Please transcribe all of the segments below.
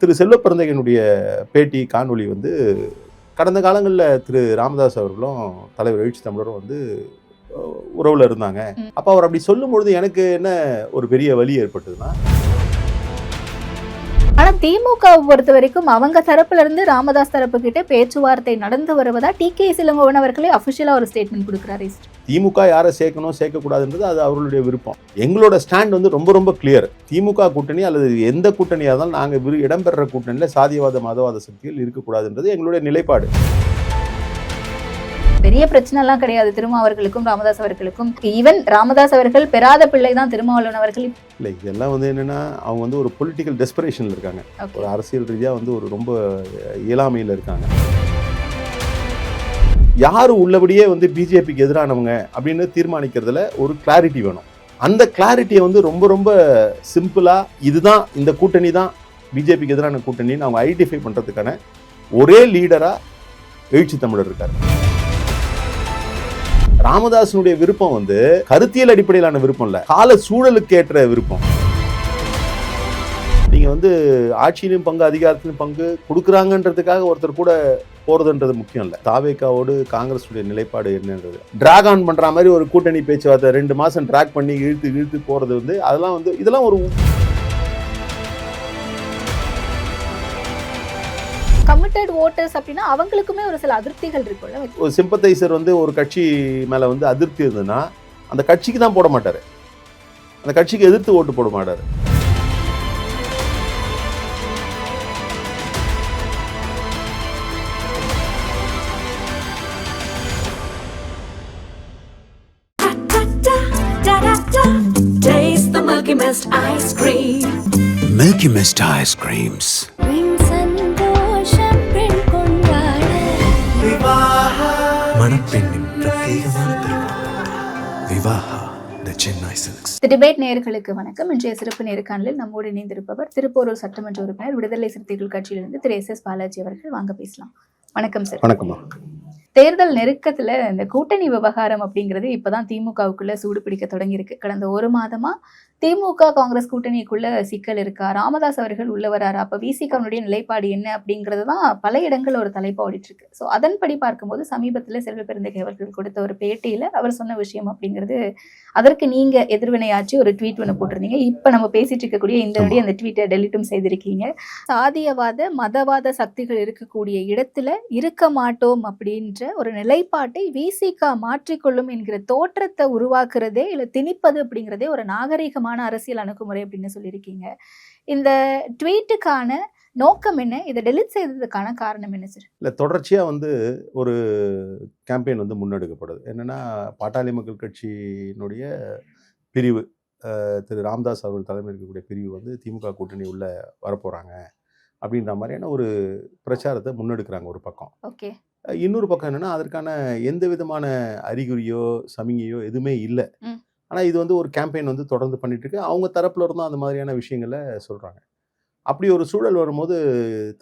திரு செல்வப்பிரந்தையனுடைய பேட்டி காணொளி வந்து கடந்த காலங்களில் திரு ராமதாஸ் அவர்களும் தலைவர் எழுச்சி தமிழரும் வந்து உறவில் இருந்தாங்க. அப்போ அவர் அப்படி சொல்லும் பொழுது எனக்கு என்ன ஒரு பெரிய வலி ஏற்பட்டதுன்னா, ஆனா திமுக பொறுத்த வரைக்கும் அவங்க தரப்புல இருந்து ராமதாஸ் தரப்பு கிட்ட பேச்சுவார்த்தை நடந்து வருவதா டிகேஎஸ் இளங்கோவன் அவர்களே அபிஷியலா ஒரு ஸ்டேட்மெண்ட் கொடுக்கிறாரு. திமுக யாரை சேர்க்கணும் சேர்க்கக்கூடாதுன்றது அது அவர்களுடைய விருப்பம். எங்களோட ஸ்டாண்ட் வந்து ரொம்ப ரொம்ப கிளியர். திமுக கூட்டணி அல்லது எந்த கூட்டணியாக இருந்தாலும் நாங்கள் இடம்பெற கூட்டணியில் சாதியவாத மதவாத சக்திகள் இருக்கக்கூடாதுன்றது எங்களுடைய நிலைப்பாடு. பெரிய பிரச்சனை எல்லாம் கிடையாது திருமாவர்களுக்கும் ராமதாஸ் அவர்களுக்கும். ஈவன் ராமதாஸ் அவர்கள் பெறாத பிள்ளை தான் திருமாவளவன் அவர்கள். இல்லை, இதெல்லாம் வந்து என்னன்னா அவங்க வந்து ஒரு பொலிட்டிக்கல் டெஸ்பரேஷன்ல இருக்காங்க. ஒரு அரசியல் ரீதியாக வந்து ஒரு ரொம்ப இயலாமையில் இருக்காங்க. யாரு உள்ளபடியே வந்து பிஜேபிக்கு எதிரானவங்க அப்படின்னு தீர்மானிக்கிறதுல ஒரு கிளாரிட்டி வேணும். அந்த கிளாரிட்டியை வந்து ரொம்ப ரொம்ப சிம்பிளா இதுதான் இந்த கூட்டணி தான் பிஜேபிக்கு எதிரான கூட்டணின்னு அவங்க ஐடென்டிஃபை பண்றதுக்கான ஒரே லீடரா எழுச்சி தமிழர் இருக்காரு. ராமதாசனுடைய விருப்பம் வந்து கருத்தியல் அடிப்படையிலான விருப்பம் இல்ல, கால சூழலுக்கு ஏற்ற விருப்பம். நீங்க வந்து ஆட்சியிலும் பங்கு அதிகாரத்திலும் பங்கு கொடுக்குறாங்கன்றதுக்காக ஒருத்தர் கூட போறதுன்றது முக்கியம் இல்ல. தாவேகாவோடு காங்கிரஸுடைய நிலைப்பாடு என்னன்றது டிராக் ஆன் பண்ற மாதிரி ஒரு கூட்டணி பேச்சுவார்த்தை 2 மாசம் டிராக் பண்ணி இழுத்து போறது வந்து அதெல்லாம் வந்து இதெல்லாம் ஒரு கமிட்டட் வோட்டர்ஸ் அப்படின்னா அவங்களுக்குமே ஒரு சில அதிருப்திகள் இருக்கும்ல. ஒரு சிம்பத்தைசர் வந்து ஒரு கட்சி மேல வந்து அதிருப்தி இருந்ததுன்னா அந்த கட்சிக்கு தான் போட மாட்டாரு, அந்த கட்சிக்கு எதிர்த்து ஓட்டு போட மாட்டாரு. Taste the Milky Mist ice cream. Milky Mist ice creams. மணப்பெண்ணின் பிரத்யேகமான திருமணம் விவாஹா தி சென்னை சில்க்ஸ். டிபேட் நேயர்களுக்கு வணக்கம். இன்றைய சிறப்பு நேர்காணலில் நம்மோடு இணைந்திருப்பவர் திருப்போரூர் சட்டமன்ற உறுப்பினர் விடுதலை சிறுத்தைகள் கட்சியிலிருந்து திரு எஸ் பாலாஜி அவர்கள். வாங்க பேசலாம். வணக்கம் சார். வணக்கம்மா. தேர்தல் நெருக்கத்துல இந்த கூட்டணி விவகாரம் அப்படிங்கிறது இப்பதான் திமுகவுக்குள்ள சூடு பிடிக்க தொடங்கியிருக்கு. கடந்த ஒரு மாதமா திமுக காங்கிரஸ் கூட்டணிக்குள்ள சிக்கல் இருக்கா, ராமதாஸ் அவர்கள் உள்ள வராரா, அப்ப விசிகாவுடைய நிலைப்பாடு என்ன அப்படிங்கிறது தான் பல இடங்கள்ல ஒரு தலைப்பா ஓடிட்டு இருக்கு. ஸோ அதன்படி பார்க்கும்போது சமீபத்துல செல்வப்பிரந்தைய அவர்கள் கொடுத்த ஒரு பேட்டியில அவர் சொன்ன விஷயம் அப்படிங்கிறது, அதற்கு நீங்க எதிர்வினையாற்றி ஒரு ட்வீட் ஒன்று போட்டிருந்தீங்க. இப்ப நம்ம பேசிட்டு இருக்கக்கூடிய இந்த அந்த ட்வீட்டை டெலிட்டும் செய்திருக்கீங்க. சாதியவாத மதவாத சக்திகள் இருக்கக்கூடிய இடத்துல இருக்க மாட்டோம் அப்படின்ற ஒரு நிலைப்பாட்டை விசிகா மாற்றிக்கொள்ளும் என்கிற தோற்றத்தை உருவாக்குறதே இல்ல திணிப்பது அப்படிங்கிறதே ஒரு நாகரிகமான அரசியல் அணுகுமுறை அப்படின்னு சொல்லியிருக்கீங்க. இந்த ட்வீட்டுக்கான நோக்கம் என்ன, இதை டெலிட் செய்ததுக்கான காரணம் என்ன சார்? இல்லை, தொடர்ச்சியாக வந்து ஒரு கேம்பெயின் வந்து முன்னெடுக்கப்படுது. என்னென்னா பாட்டாளி மக்கள் கட்சியினுடைய பிரிவு, திரு ராமதாஸ் அவர்கள் தலைமை இருக்கக்கூடிய பிரிவு வந்து திமுக கூட்டணி உள்ள வரப்போகிறாங்க அப்படின்ற மாதிரியான ஒரு பிரச்சாரத்தை முன்னெடுக்கிறாங்க ஒரு பக்கம். ஓகே. இன்னொரு பக்கம் என்னென்னா அதற்கான எந்த விதமான அறிகுறியோ சமிகையோ எதுவுமே இல்லை. ஆனால் இது வந்து ஒரு கேம்பெயின் வந்து தொடர்ந்து பண்ணிட்டு இருக்கு. அவங்க தரப்புல இருந்தும் அந்த மாதிரியான விஷயங்களை சொல்கிறாங்க. அப்படி ஒரு சூழல் வரும்போது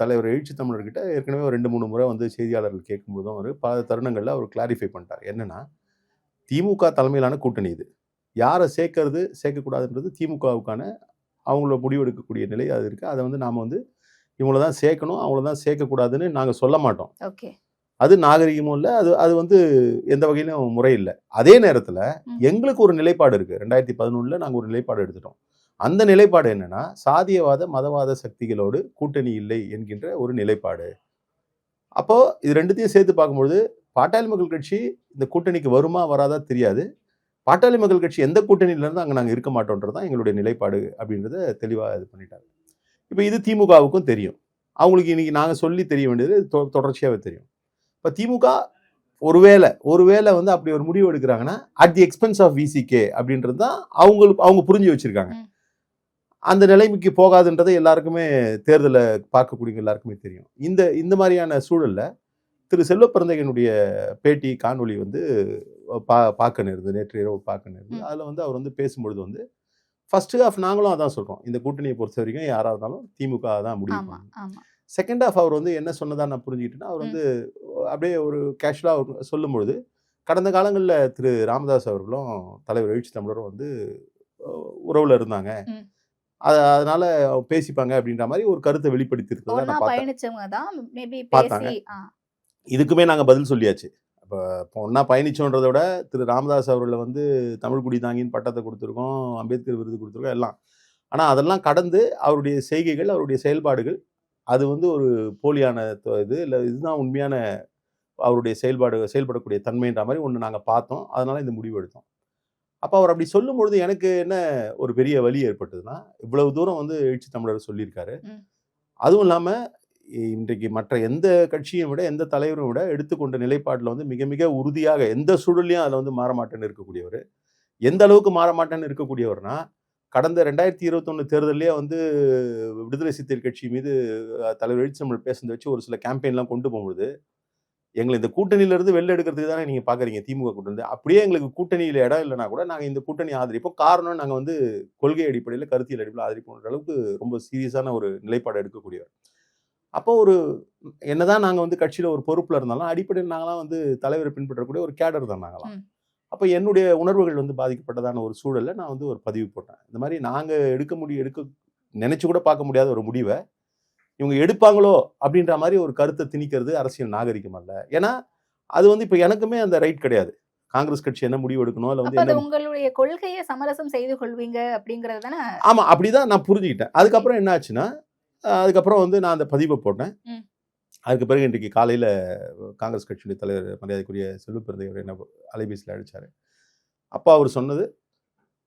தலைவர் எழுச்சி தமிழர்கிட்ட ஏற்கனவே ஒரு 2-3 முறை வந்து செய்தியாளர்கள் கேட்கும்போதும் அவர் பல தருணங்களில் அவர் கிளாரிஃபை பண்ணிட்டார். என்னென்னா திமுக தலைமையிலான கூட்டணி இது, யாரை சேர்க்கறது சேர்க்கக்கூடாதுன்றது திமுகவுக்கான அவங்கள முடிவெடுக்கக்கூடிய நிலை அது இருக்குது. அதை வந்து நாம் வந்து இவங்கள தான் சேர்க்கணும் அவங்கள தான் சேர்க்கக்கூடாதுன்னு நாங்கள் சொல்ல மாட்டோம். ஓகே. அது நாகரிகமும் இல்லை, அது வந்து எந்த வகையிலும் முறை இல்லை. அதே நேரத்தில் எங்களுக்கு ஒரு நிலைப்பாடு இருக்குது. 2011 நாங்கள் ஒரு நிலைப்பாடு எடுத்துட்டோம். அந்த நிலைப்பாடு என்னன்னா சாதியவாத மதவாத சக்திகளோடு கூட்டணி இல்லை என்கின்ற ஒரு நிலைப்பாடு. அப்போ இது ரெண்டுத்தையும் சேர்த்து பார்க்கும்பொழுது பாட்டாளி மக்கள் கட்சி இந்த கூட்டணிக்கு வருமா வராதா தெரியாது. பாட்டாளி மக்கள் கட்சி எந்த கூட்டணியிலேருந்து அங்கே நாங்கள் இருக்க மாட்டோன்றது தான் எங்களுடைய நிலைப்பாடு அப்படின்றத தெளிவாக இது பண்ணிட்டாங்க. இப்போ இது திமுகவுக்கும் தெரியும். அவங்களுக்கு இன்னைக்கு நாங்கள் சொல்லி தெரிய வேண்டியது தொடர்ச்சியாகவே தெரியும். இப்போ திமுக ஒருவேளை வந்து அப்படி ஒரு முடிவு எடுக்கிறாங்கன்னா at the expense of VCK அப்படின்றது தான் அவங்க புரிஞ்சு வச்சிருக்காங்க. அந்த நிலைமைக்கு போகாதுன்றதை எல்லாருக்குமே தேர்தலை பார்க்கக்கூடிய எல்லாருக்குமே தெரியும். இந்த மாதிரியான சூழல்ல திரு செல்வப்பிரந்தையனுடைய பேட்டி காணொளி வந்து பார்க்க நேர்ந்து, நேற்று இரவு பார்க்க நேர்ந்து. அதில் வந்து அவர் வந்து பேசும்பொழுது வந்து ஃபர்ஸ்ட் ஹாஃப் நாங்களும் அதான் சொல்றோம், இந்த கூட்டணியை பொறுத்த வரைக்கும் யாராக இருந்தாலும் திமுக தான் முடிவு. செகண்ட் ஹாஃப் அவர் வந்து என்ன சொன்னதா நான் புரிஞ்சுக்கிட்டேன்னா, அவர் வந்து அப்படியே ஒரு கேஷுவலாக சொல்லும்பொழுது கடந்த காலங்களில் திரு ராமதாஸ் அவர்களும் தலைவர் எழுச்சி தமிழரும் வந்து உறவில் இருந்தாங்க. அதனால பேசிப்பாங்க அப்படின்ற மாதிரி ஒரு கருத்தை வெளிப்படுத்தியிருக்கிறத ஒன்னா நான் பார்த்தேன். பயணிச்சவங்க தான் மேபி பார்த்தாங்க. பேசி இதுக்குமே நாங்கள் பதில் சொல்லியாச்சு. இப்போ ஒன்றா பயணிச்சோன்றதை விட திரு ராமதாஸ் அவர்களை வந்து தமிழ் குடி தாங்கின்னு பட்டத்தை கொடுத்துருக்கோம், அம்பேத்கர் விருது கொடுத்துருக்கோம் எல்லாம். ஆனால் அதெல்லாம் கடந்து அவருடைய செய்கைகள், அவருடைய செயல்பாடுகள் அது வந்து ஒரு போலியான இது இல்லை, இதுதான் உண்மையான அவருடைய செயல்படக்கூடிய தன்மைன்ற மாதிரி ஒன்று நாங்கள் பார்த்தோம். அதனால இந்த முடிவு எடுத்தோம். அப்போ அவர் அப்படி சொல்லும் பொழுது எனக்கு என்ன ஒரு பெரிய வலி ஏற்பட்டதுன்னா, இவ்வளவு தூரம் வந்து எழுச்சி தமிழர் சொல்லியிருக்காரு. அதுவும் இல்லாமல் இன்றைக்கு மற்ற எந்த கட்சியும் விட எந்த தலைவரும் விட எடுத்துக்கொண்ட நிலைப்பாட்டில் வந்து மிக மிக உறுதியாக எந்த சூழலையும் அதில் வந்து மாறமாட்டேன்னு இருக்கக்கூடியவர். எந்த அளவுக்கு மாறமாட்டேன்னு இருக்கக்கூடியவர்னா, கடந்த 2021 தேர்தலே வந்து விடுதலை சிறுத்தைகள் கட்சி மீது தலைவர் எழுச்சி தமிழர் பேசுனதை வச்சு ஒரு சில கேம்பெயின்லாம் கொண்டு போகும்போது, எங்களை இந்த கூட்டணியிலிருந்து வெளில எடுக்கிறதுக்கு தானே நீங்கள் பார்க்குறீங்க திமுக கூட்டணி. அப்படியே எங்களுக்கு கூட்டணியில் இடம் இல்லைனா கூட நாங்கள் இந்த கூட்டணி ஆதரிப்போம். காரணம் நாங்கள் வந்து கொள்கை அடிப்படையில் கருத்தியல் அடிப்படையில் ஆதரிப்போன்ற அளவுக்கு ரொம்ப சீரியஸான ஒரு நிலைப்பாடு எடுக்கக்கூடியவர். அப்போ ஒரு என்னதான் நாங்கள் வந்து கட்சியில் ஒரு பொறுப்பில் இருந்தாலும் அடிப்படையில் நாங்களாம் வந்து தலைவரை பின்பற்றக்கூடிய ஒரு கேடர் தான் நாங்களாம். அப்போ என்னுடைய உணர்வுகள் வந்து பாதிக்கப்பட்டதான ஒரு சூழலில் நான் வந்து ஒரு பதிவு போட்டேன். இந்த மாதிரி நாங்கள் எடுக்க நினைச்சு கூட பார்க்க முடியாத ஒரு முடிவை இவங்க எடுப்பாங்களோ அப்படின்ற மாதிரி ஒரு கருத்தை திணிக்கிறது அரசியல் நாகரிகம் அல்ல. ஏன்னா அது வந்து இப்போ எனக்குமே அந்த ரைட் கிடையாது. காங்கிரஸ் கட்சி என்ன முடிவு எடுக்கணும் இல்லை வந்து என்ன உங்களுடைய கொள்கையை சமரசம் செய்து கொள்வீங்க அப்படிங்கிறது தானே? ஆமாம், அப்படிதான் நான் புரிஞ்சுக்கிட்டேன். அதுக்கப்புறம் என்ன ஆச்சுன்னா, அதுக்கப்புறம் வந்து நான் அந்த பதிவை போட்டேன். அதுக்கு பிறகு இன்றைக்கு காலையில் காங்கிரஸ் கட்சியுடைய தலைவர் மரியாதைக்குரிய செல்வ பெருந்தகைவர் என்ன அலைபேசியில் அழைச்சார். அப்போ அவர் சொன்னது,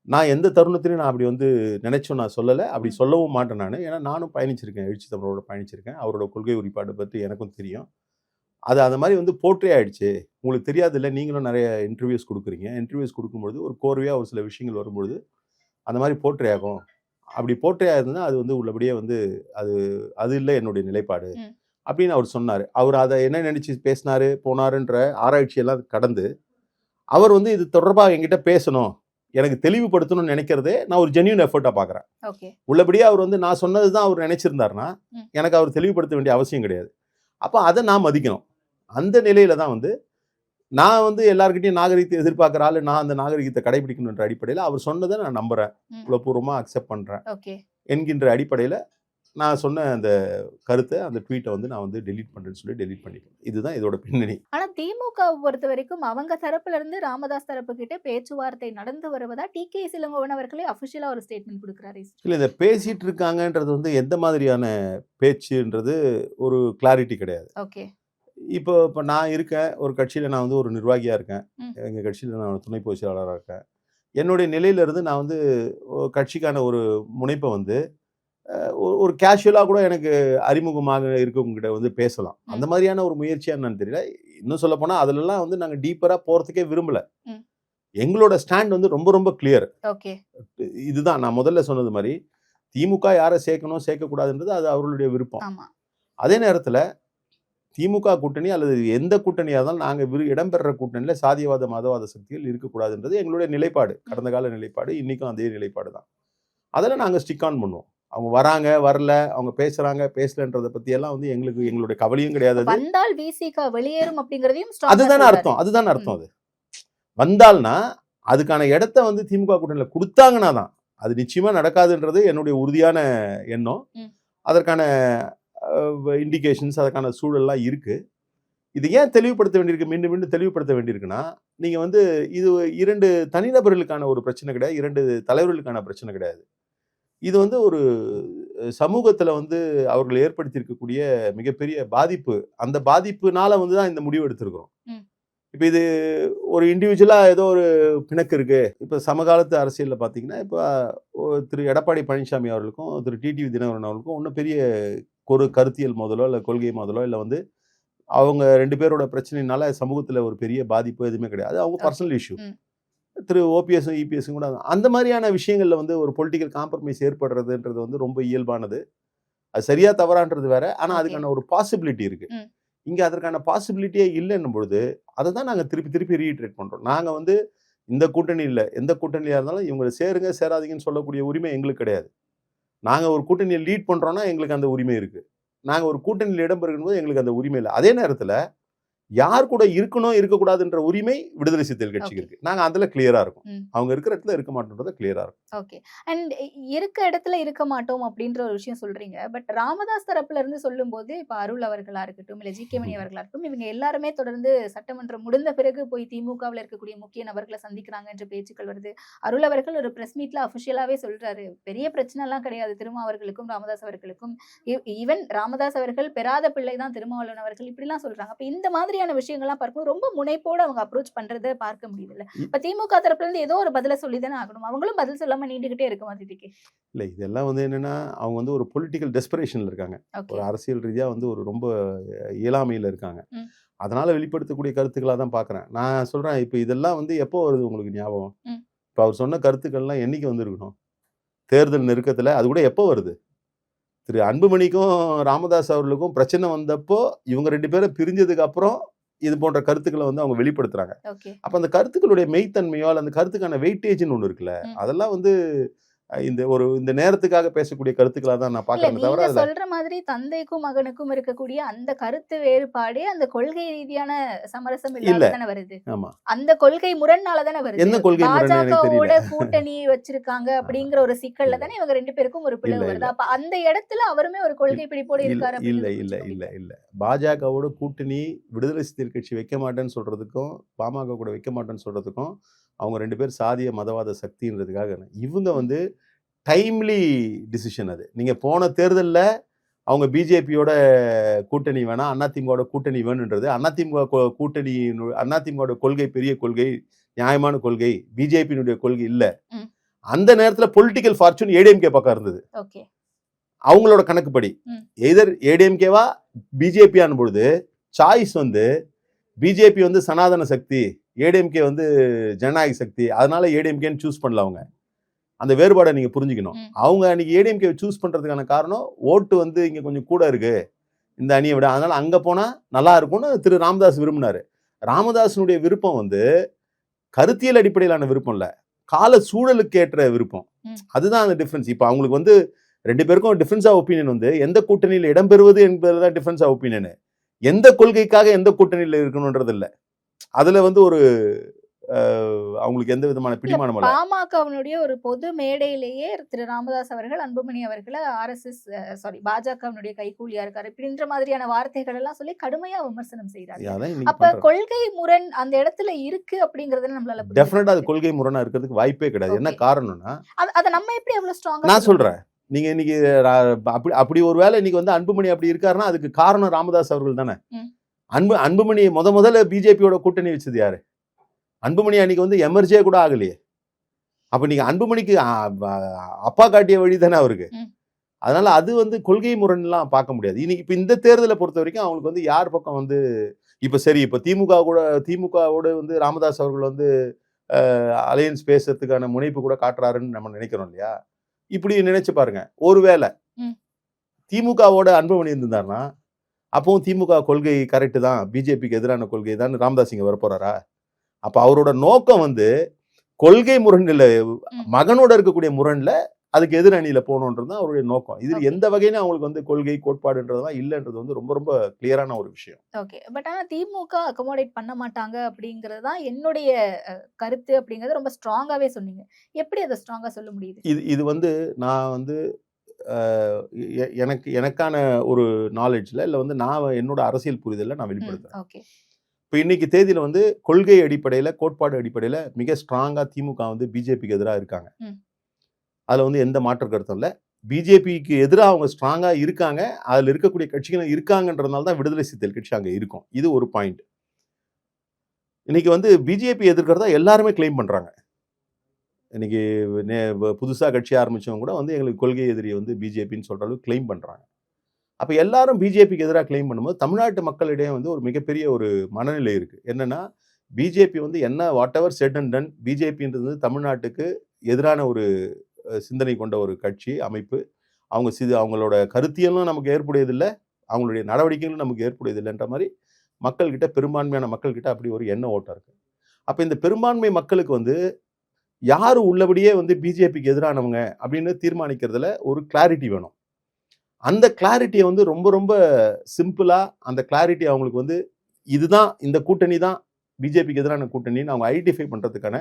நான் எந்த தருணத்திலையும் நான் அப்படி வந்து நினைச்சோம் நான் சொல்லலை, அப்படி சொல்லவும் மாட்டேன் நான். ஏன்னா நானும் பயணிச்சிருக்கேன், எழுச்சி தமிழரோட பயணிச்சிருக்கேன், அவரோட கொள்கை உரிப்பாடு பற்றி எனக்கும் தெரியும். அது அந்த மாதிரி வந்து போற்றே ஆயிடுச்சு. உங்களுக்கு தெரியாது இல்லை, நீங்களும் நிறைய இன்டர்வியூஸ் கொடுக்குறீங்க. இன்டர்வியூஸ் கொடுக்கும்பொழுது ஒரு கோர்வையாக ஒரு சில விஷயங்கள் வரும்பொழுது அந்த மாதிரி போற்றே ஆகும். அப்படி போற்றே ஆயிருந்தா அது வந்து உள்ளபடியே வந்து அது இல்லை என்னுடைய நிலைப்பாடு அப்படின்னு அவர் சொன்னார். அவர் அதை என்ன நினைச்சு பேசினாரு போனாருன்ற ஆராய்ச்சியெல்லாம் கடந்து அவர் வந்து இது தொடர்பாக என்கிட்ட பேசணும், எனக்கு தெளிவுபடுத்தணும்னு நினைக்கிறதே நான் ஒரு ஜென்யூன் எஃபர்ட்டாக பார்க்குறேன். உள்ளபடியே அவர் வந்து நான் சொன்னது தான் அவர் நினைச்சிருந்தாருன்னா எனக்கு அவர் தெளிவுபடுத்த வேண்டிய அவசியம் கிடையாது. அப்போ அதை நான் மதிக்கணும். அந்த நிலையில தான் வந்து நான் வந்து எல்லாருக்கிட்டையும் நாகரிகத்தை எதிர்பார்க்குற ஆளு, நான் அந்த நாகரிகத்தை கடைபிடிக்கணுன்ற அடிப்படையில் அவர் சொன்னதை நான் நம்புறேன், உளப்பூர்வமாக அக்செப்ட் பண்ணுறேன் என்கின்ற அடிப்படையில் நான் சொன்ன அந்த கருத்தை, அந்த ட்வீட்டை வந்து நான் வந்து டெலீட் பண்ணுறேன்னு சொல்லி டெலீட் பண்ணிட்டேன். இதுதான் இதோட பின்னணி. ஆனால் திமுக பொறுத்த வரைக்கும் அவங்க தரப்புல இருந்து ராமதாஸ் தரப்பு கிட்ட பேச்சுவார்த்தை நடந்து வருவதா டிகேஎஸ் இளங்கோவன் அவர்களே அஃபிஷியலாக ஒரு ஸ்டேட்மெண்ட் கொடுக்குறாரு. இல்லை, இதை பேசிட்டு இருக்காங்கன்றது வந்து எந்த மாதிரியான பேச்சுன்றது ஒரு கிளாரிட்டி கிடையாது. இப்போ நான் இருக்கேன் ஒரு கட்சியில், நான் வந்து ஒரு நிர்வாகியாக இருக்கேன், எங்கள் கட்சியில் நான் துணை பொதுச் செயலாளராக இருக்கேன். என்னுடைய நிலையிலிருந்து நான் வந்து கட்சிக்கான ஒரு முனைப்பை வந்து ஒரு கேஷுவலாக கூட எனக்கு அறிமுகமாக இருக்கவங்ககிட்ட வந்து பேசலாம். அந்த மாதிரியான ஒரு முயற்சியாக என்னன்னு தெரியல. இன்னும் சொல்ல போனால் அதிலெல்லாம் வந்து நாங்கள் டீப்பராக போகிறதுக்கே விரும்பலை. எங்களோட ஸ்டாண்ட் வந்து ரொம்ப ரொம்ப கிளியர். இதுதான் நான் முதல்ல சொன்னது மாதிரி, திமுக யாரை சேர்க்கணும் சேர்க்கக்கூடாதுன்றது அது அவர்களுடைய விருப்பம். அதே நேரத்தில் திமுக கூட்டணி அல்லது எந்த கூட்டணியாக இருந்தாலும் நாங்கள் இடம்பெற கூட்டணியில் சாதியவாத மதவாத சக்திகள் இருக்கக்கூடாதுன்றது எங்களுடைய நிலைப்பாடு, கடந்த கால நிலைப்பாடு, இன்றைக்கும் அதே நிலைப்பாடு தான். அதில் நாங்கள் ஸ்டிக் ஆன் பண்ணுவோம். அவங்க வராங்க வரல, அவங்க பேசுறாங்க பேசலன்றதை பற்றியெல்லாம் வந்து எங்களுடைய கவலையும் கிடையாது. வந்தால் விசிக வெளியேறும் அப்படிங்கிறதையும் அதுதானே அர்த்தம். அது வந்தால்னா அதுக்கான இடத்த வந்து திமுக கூட்டணியில் கொடுத்தாங்கன்னா தான் அது நிச்சயமா நடக்காதுன்றது என்னுடைய உறுதியான எண்ணம். அதற்கான இண்டிகேஷன்ஸ், அதற்கான சூழல்லாம் இருக்கு. இது ஏன் தெளிவுபடுத்த வேண்டியிருக்கு, மீண்டும் மீண்டும் தெளிவுபடுத்த வேண்டியிருக்குன்னா, நீங்க வந்து இது 2 தனிநபர்களுக்கான ஒரு பிரச்சனை கிடையாது, 2 தலைவர்களுக்கான பிரச்சனை கிடையாது. இது வந்து ஒரு சமூகத்துல வந்து அவர்கள் ஏற்படுத்தி இருக்கக்கூடிய மிகப்பெரிய பாதிப்பு. அந்த பாதிப்புனால வந்து தான் இந்த முடிவு எடுத்திருக்கிறோம். இப்போ இது ஒரு இண்டிவிஜுவலா ஏதோ ஒரு பிணக்கு இருக்கு. இப்போ சமகாலத்து அரசியலில் பார்த்தீங்கன்னா, இப்போ திரு எடப்பாடி பழனிசாமி அவர்களுக்கும் திரு டிடிவி தினகரன் அவர்களுக்கும் ஒன்றும் பெரிய ஒரு கருத்தியல் மோதலோ இல்லை கொள்கை மோதலோ இல்லை வந்து அவங்க 2 பேரோட பிரச்சனைனால சமூகத்தில் ஒரு பெரிய பாதிப்பு எதுவுமே கிடையாது. அவங்க பர்சனல் இஷ்யூ. திரு ஓபிஎஸும் இபிஎஸும் கூட அந்த மாதிரியான விஷயங்களில் வந்து ஒரு பொலிட்டிக்கல் காம்ப்ரமைஸ் ஏற்படுறதுன்றது வந்து ரொம்ப இயல்பானது. அது சரியா தவறான்றது வேற. ஆனால் அதுக்கான ஒரு பாசிபிலிட்டி இருக்கு. இங்கே அதற்கான பாசிபிலிட்டியே இல்லைன்னும் பொழுது அதை தான் நாங்கள் திருப்பி ரீட்ரேட் பண்ணுறோம். நாங்கள் வந்து இந்த கூட்டணி இல்லை, எந்த கூட்டணியாக இருந்தாலும் இவங்களை சேருங்க சேராதீங்கன்னு சொல்லக்கூடிய உரிமை எங்களுக்கு கிடையாது. நாங்கள் ஒரு கூட்டணியை லீட் பண்ணுறோன்னா எங்களுக்கு அந்த உரிமை இருக்குது. நாங்கள் ஒரு கூட்டணியில் இடம்பெறும் போது எங்களுக்கு அந்த உரிமை இல்லை. அதே நேரத்தில் யார் கூட இருக்கணும் இருக்கக்கூடாதுன்ற உரிமை விடுதலை சிறுத்தைகள் கட்சிக்கு Okay. இருக்கு. நாங்க அதுல கிளியரா இருக்கும். ம். அவங்க இருக்கிற இடத்துல இருக்க மாட்டோம்ன்றத கிளியரா இருக்கும். ஓகே. அண்ட் இருக்க இடத்துல இருக்க மாட்டோம் அப்படின்ற ஒரு விஷயம் சொல்றீங்க. பட் ராமதாஸ் தரப்புல இருந்து சொல்லும்போது இப்ப அருள் அவர்களா இருக்கட்டும், இல்ல ஜி.கே. மணி அவர்களா இருக்கட்டும், இவங்க எல்லாருமே தொடர்ந்து சட்டமன்றம் முடிந்த பிறகு போய் திமுகவில் இருக்கக்கூடிய முக்கிய நபர்களை சந்திக்கிறாங்க என்ற பேச்சுக்கள் வருது. அருள் அவர்கள் ஒரு பிரஸ் மீட்ல அபிஷியலாவே சொல்றாரு, பெரிய பிரச்சனை எல்லாம் கிடையாது திருமாவர்களுக்கும் ராமதாஸ் அவர்களுக்கும். ஈவன் ராமதாஸ் அவர்கள் பெறாத பிள்ளை தான் திருமாவளவன் அவர்கள், இப்படிலாம் சொல்றாங்க. அப்ப இந்த மாதிரியான விஷயங்கள்லாம் பார்க்கும்போது ரொம்ப முனைப்போட அவங்க அப்ரோச் பண்றதை பார்க்க முடியுதுல்ல. இப்ப திமுக தரப்புல இருந்து ஏதோ ஒரு பதில சொல்லிதானே ஆகணும். அவங்களும் பதில் சொல்லாம நீண்டுகிட்டே இருக்க மாதிரி இருக்கே. இல்ல இதெல்லாம் வந்து என்னன்னா அவங்க வந்து ஒரு பொலிட்டிக்கல் டெஸ்பரேஷன்ல இருக்காங்க. ஓகே. ஒரு அரசியல் ரீதியா வந்து ஒரு ரொம்ப இயலாமையில இருக்காங்க. ம். அதனால வெளிப்படுத்தக்கூடிய கருத்துக்களா தான் பார்க்குறேன். நான் சொல்றேன் இப்போ இதெல்லாம் வந்து எப்போ வருது உங்களுக்கு ஞாபகம்? ம். இப்போ அவர் சொன்ன கருத்துக்கள்லாம் என்னைக்கு வந்திருக்கணும்? தேர்தல் நெருக்கத்துல அது கூட எப்போ வருது? திரு அன்புமணிக்கும் ராமதாஸ் அவர்களுக்கும் பிரச்சனை வந்தப்போ இவங்க 2 பேரும் பிரிஞ்சதுக்கு அப்புறம் இது போன்ற கருத்துக்களை வந்து அவங்க வெளிப்படுத்துறாங்க. ஓகே. அப்ப அந்த கருத்துக்களுடைய மெய்த்தன்மையோ அல்ல அந்த கருத்துக்கான வெயிட்டேஜ்னு ஒண்ணு இருக்குல்ல, ம். அதெல்லாம் வந்து இந்த நேரத்துக்காக பேசக்கூடிய கருத்துக்களா தான் நான் இல்ல பார்க்கறேனே தவிர நீங்க அதுல சொல்ற மாதிரி தந்தைக்கும் மகனுக்கும் இருக்கக்கூடிய அந்த கருத்து வேறுபாடே அந்த கொள்கை ரீதியான சமரசம் இல்ல. இல்லாத தானே வருது. ஆமா. அந்த கொள்கை முரண்னால தானே வருது. என்ன கொள்கை முரண்னு எனக்கு பாஜகவோட தெரியல. கூட்டணி வச்சிருக்காங்க அப்படிங்கிற ஒரு சிக்கல்ல இல்ல. தானே இவங்க 2 பேருக்கும் ஒரு பிளவு இல்ல, வருது. இல்ல. அப்ப அந்த இடத்துல அவருமே ஒரு கொள்கை பிடிப்போட இல்ல இருக்காரு இல்ல அப்படின்னு இல்ல புரிஞ்சுக்க இல்ல முடியுது. இல்ல பாஜகவோட கூட்டணி விடுதலை சிறுத்தைகள் கட்சி வைக்க மாட்டேன்னு சொல்றதுக்கும் பாமக கூட வைக்க மாட்டேன்னு சொல்றதுக்கும் அவங்க 2 பேர் சாதிய மதவாத சக்தின்றதுக்காக இவங்க வந்து டைம்லி டிசிஷன். அது நீங்க போன தேர்தல்ல அவங்க பிஜேபியோட கூட்டணி வேணாம் அதிமுகவோட கூட்டணி வேணுன்றது அதிமுக கூட்டணி அதிமுகவோட கொள்கை பெரிய கொள்கை நியாயமான கொள்கை பிஜேபியினுடைய கொள்கை இல்ல. ம். அந்த நேரத்துல பொலிட்டிக்கல் ஃபார்ச்சூன் ஏடிஎம்கே பக்கம் இருந்தது. ஓகே. அவங்களோட கணக்குப்படி ம். எதர் ஏடிஎம்கேவா பிஜேபி பொழுது சாய்ஸ் வந்து பிஜேபி வந்து சனாதன சக்தி, ஏடிஎம்கே வந்து ஜனநாயக சக்தி, அதனால ஏடிஎம்கேன்னு சூஸ் பண்ணல. அவங்க அந்த வேறுபாடை நீங்க புரிஞ்சுக்கணும். ம். அவங்க அன்னைக்கு ஏடிஎம்கே சூஸ் பண்றதுக்கான காரணம் ஓட்டு வந்து இங்க கொஞ்சம் கூட இருக்கு இந்த அணியை விட, அதனால அங்க போனா நல்லா இருக்கும்னு திரு ராமதாஸ் விரும்பினாரு. ராமதாஸனுடைய விருப்பம் வந்து கருத்தியல் அடிப்படையிலான விருப்பம் இல்ல, கால சூழலுக்கு ஏற்ற விருப்பம். ம். அதுதான் அந்த டிஃபரன்ஸ். இப்ப அவங்களுக்கு வந்து 2 பேருக்கும் டிஃபரன்ஸ் ஆஃப் ஒப்பீனியன் வந்து எந்த கூட்டணியில் இடம்பெறுவது என்பதுதான் டிஃபரன்ஸ் ஆஃப் ஒப்பீனியன். எந்த கொள்கைக்காக எந்த கூட்டணியில் இருக்கணும்ன்றது இல்ல. அதுல வந்து ஒரு அவங்களுக்கு எந்த விதமான இல்ல பிடிமானம் இல்ல. பாமகவினுடைய ஒரு பொது மேடையிலேயே திரு ராமதாஸ் அவர்கள் அன்புமணி அவர்களை பாஜகவினுடைய கைகூலியா இருக்காரு அப்படின்ற மாதிரியான வார்த்தைகள் எல்லாம் சொல்லி கடுமையா விமர்சனம் செய்யறாங்க. அதான் இன்னைக்கு அப்ப பண்றாங்க. கொள்கை முரண் அந்த இடத்துல இருக்கு அப்படிங்கறத நம்மளால புரிஞ்சுக்க டெஃபினட்டா அது முடியுது. கொள்கை முரணா இருக்கிறதுக்கு வாய்ப்பே கிடையாது. என்ன Okay. காரணம்னா அத நம்ம எப்படி அவ்வளவு ஸ்ட்ராங்கா நான் சொல்றேன், நீங்க இன்னைக்கு அப்படி ஒரு வேளை இன்னைக்கு வந்து அன்புமணி அப்படி இருக்காருன்னா அதுக்கு காரணம் ராமதாஸ் அவர்கள் தானே. ம். அன்புமணி முதல்ல பிஜேபியோட கூட்டணி வச்சது யாரு? அன்புமணி அன்னைக்கு வந்து எமர்ஜே கூட ஆகலையே. அப்ப நீங்க அன்புமணிக்கு அப்பா காட்டிய வழி தானே அவருக்கு. ம். அதனால அது வந்து கொள்கை முரண்லாம் பார்க்க முடியாது. இன்னைக்கு இப்ப இந்த தேர்தலை பொறுத்த வரைக்கும் அவங்களுக்கு வந்து யார் பக்கம் வந்து இப்ப சரி, இப்ப திமுகவோட வந்து ராமதாஸ் அவர்கள் வந்து அலையன்ஸ் பேசுறதுக்கான முனைப்பு கூட காட்டுறாருன்னு நம்ம நினைக்கிறோம் இல்லையா? இப்படி நினைச்சு பாருங்க. ஒருவேளை ம். திமுகவோட அன்புமணி இருந்தாருன்னா அப்பவும் திமுக கொள்கை கரெக்ட் தான், பிஜேபிக்கு எதிரான கொள்கை தான் ராமதாஸ் இங்க வரப்போறாரா? அப்ப அவரோட நோக்கம் வந்து கொள்கை முரண் இல்ல, மகனோட இருக்கக்கூடிய முரண்ல அதுக்கு எதிர் அணியில போகணுன்றது தான் அவருடைய நோக்கம். இது Okay. எந்த வகையிலும் அவங்களுக்கு வந்து கொள்கை கோட்பாடுன்றதுலாம் இல்லைன்றது வந்து ரொம்ப ரொம்ப கிளியரான ஒரு விஷயம். ஓகே. பட் ஆனா திமுக அக்கமோடேட் பண்ண மாட்டாங்க அப்படிங்கிறது தான் என்னுடைய கருத்து அப்படிங்கறது ரொம்ப ஸ்ட்ராங்காவே சொன்னீங்க. எப்படி அதை ஸ்ட்ராங்கா சொல்ல முடியுது? இது வந்து நான் வந்து எனக்கான ஒரு நாலேஜ்ல இல்ல வந்து நான் என்னோட அரசியல் புரிதல்ல நான் வெளிப்படுத்துறேன். ஓகே. இப்போ இன்னைக்கு தேதியில வந்து கொள்கை அடிப்படையில கோட்பாடு அடிப்படையில மிக ஸ்ட்ராங்கா திமுக வந்து பிஜேபிக்கு எதிராக இருக்காங்க. ம். அதுல வந்து எந்த மாற்று கருத்தும் இல்ல. பிஜேபிக்கு எதிராக அவங்க ஸ்ட்ராங்கா இருக்காங்க, அதுல இருக்கக்கூடிய கட்சிகள் இருக்காங்கன்றதுனால தான் விடுதலை சிறுத்தைகள் கட்சி அங்க இருக்கும். இது ஒரு பாயிண்ட். இன்னைக்கு வந்து பிஜேபி எதிர்க்கிறதா எல்லாருமே கிளைம் பண்றாங்க. இன்னைக்கு புதுசா கட்சி ஆரம்பிச்சவங்க கூட வந்து எங்களுக்கு கொள்கை எதிரி வந்து பிஜேபின்னு சொல்ற அளவுக்கு கிளைம் பண்றாங்க. அப்ப எல்லாரும் பிஜேபிக்கு எதிராக கிளைம் பண்ணும்போது தமிழ்நாட்டு மக்களிடையே வந்து ஒரு மிகப்பெரிய ஒரு மனநிலை இருக்கு. என்னன்னா பிஜேபி வந்து என்ன whatever said and done, பிஜேபின்றது தமிழ்நாட்டுக்கு எதிரான ஒரு சிந்தனை கொண்ட ஒரு கட்சி அமைப்பு. அவங்களோட கருத்தியலும் நமக்கு ஏற்புடையதில்லை, அவங்களுடைய நடவடிக்கைகளும் நமக்கு ஏற்புடையதில்லைன்ற மாதிரி மக்கள்கிட்ட, பெரும்பான்மையான மக்கள்கிட்ட அப்படி ஒரு எண்ண ஓட்டம் இருக்கு. அப்ப இந்த பெரும்பான்மை மக்களுக்கு வந்து யாரு உள்ளபடியே வந்து பிஜேபிக்கு எதிரானவங்க அப்படின்னு தீர்மானிக்கிறதுல ஒரு கிளாரிட்டி வேணும். அந்த கிளாரிட்டியை வந்து ரொம்ப ரொம்ப சிம்பிளா அந்த கிளாரிட்டி அவங்களுக்கு வந்து இதுதான் இந்த கூட்டணி தான் பிஜேபிக்கு எதிரான கூட்டணின்னு அவங்க ஐடென்டிஃபை பண்ணுறதுக்கான